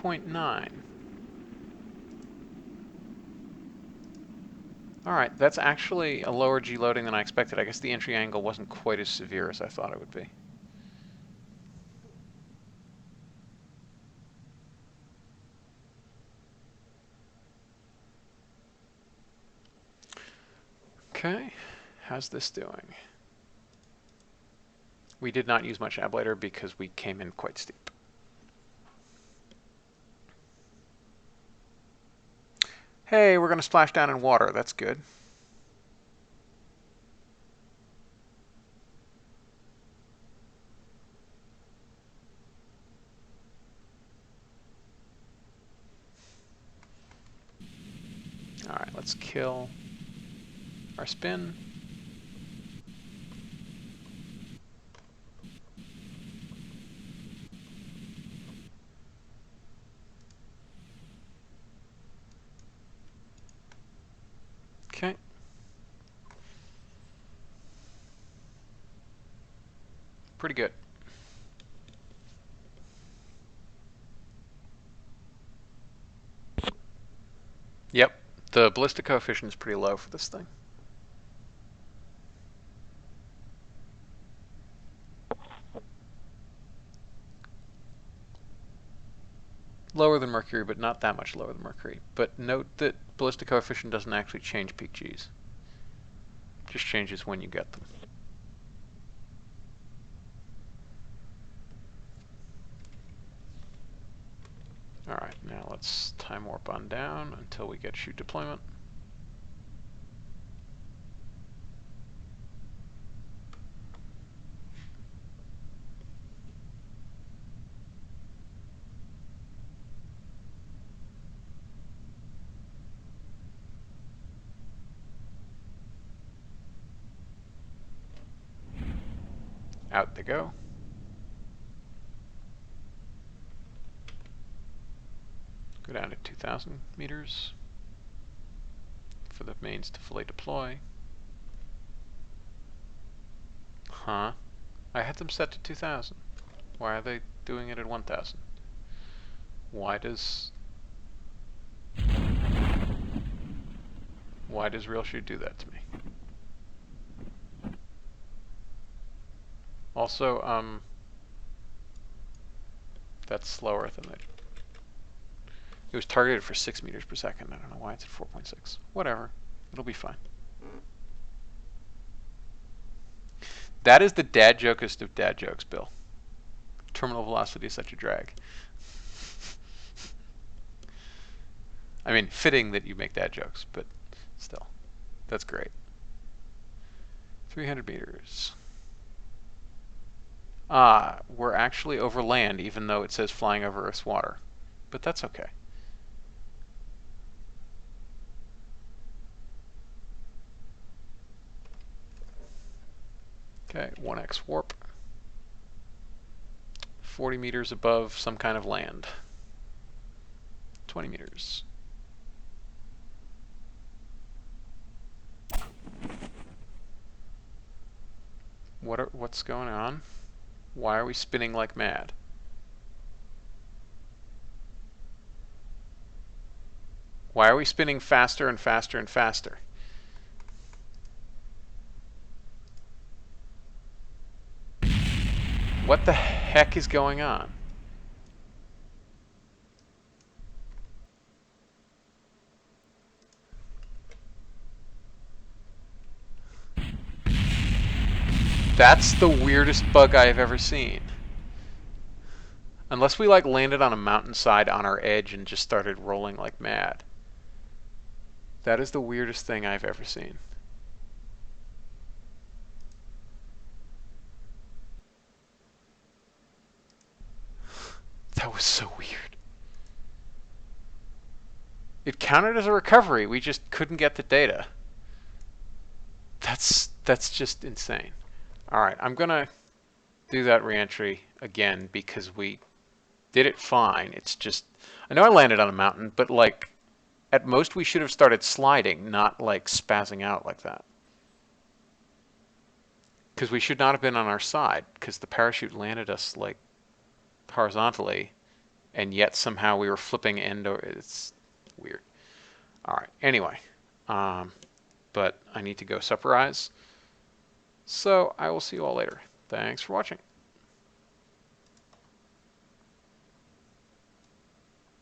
[SPEAKER 1] .9. All right, that's actually a lower G loading than I expected. I guess the entry angle wasn't quite as severe as I thought it would be. Okay, how's this doing? We did not use much ablator because we came in quite steep. Hey, we're going to splash down in water. That's good. All right, let's kill our spin. Okay. Pretty good. Yep, the ballistic coefficient is pretty low for this thing. Lower than Mercury, but not that much lower than Mercury. But note that ballistic coefficient doesn't actually change peak Gs. It just changes when you get them. All right, now let's time warp on down until we get chute deployment. Out they go. Go down to 2,000 meters for the mains to fully deploy. Huh? I had them set to 2,000. Why are they doing it at 1,000? Why does RealChute do that to me? Also, that's slower than it. It was targeted for 6 meters per second. I don't know why it's at 4.6. Whatever. It'll be fine. That is the dad jokest of dad jokes, Bill. Terminal velocity is such a drag. I mean, fitting that you make dad jokes, but still. That's great. 300 meters. we're actually over land, even though it says flying over Earth's water. But that's okay. Okay, 1x warp. 40 meters above some kind of land. 20 meters. What's going on? Why are we spinning like mad? Why are we spinning faster and faster and faster? What the heck is going on? That's the weirdest bug I have ever seen. Unless we like landed on a mountainside on our edge and just started rolling like mad. That is the weirdest thing I've ever seen. That was so weird. It counted as a recovery, we just couldn't get the data. That's just insane. Alright, I'm gonna do that reentry again because we did it fine. It's just, I know I landed on a mountain, but like, at most we should have started sliding, not like spazzing out like that. Because we should not have been on our side, because the parachute landed us like horizontally, and yet somehow we were flipping end over. It's weird. All right. Anyway, but I need to go supperize. So I will see you all later. Thanks for watching.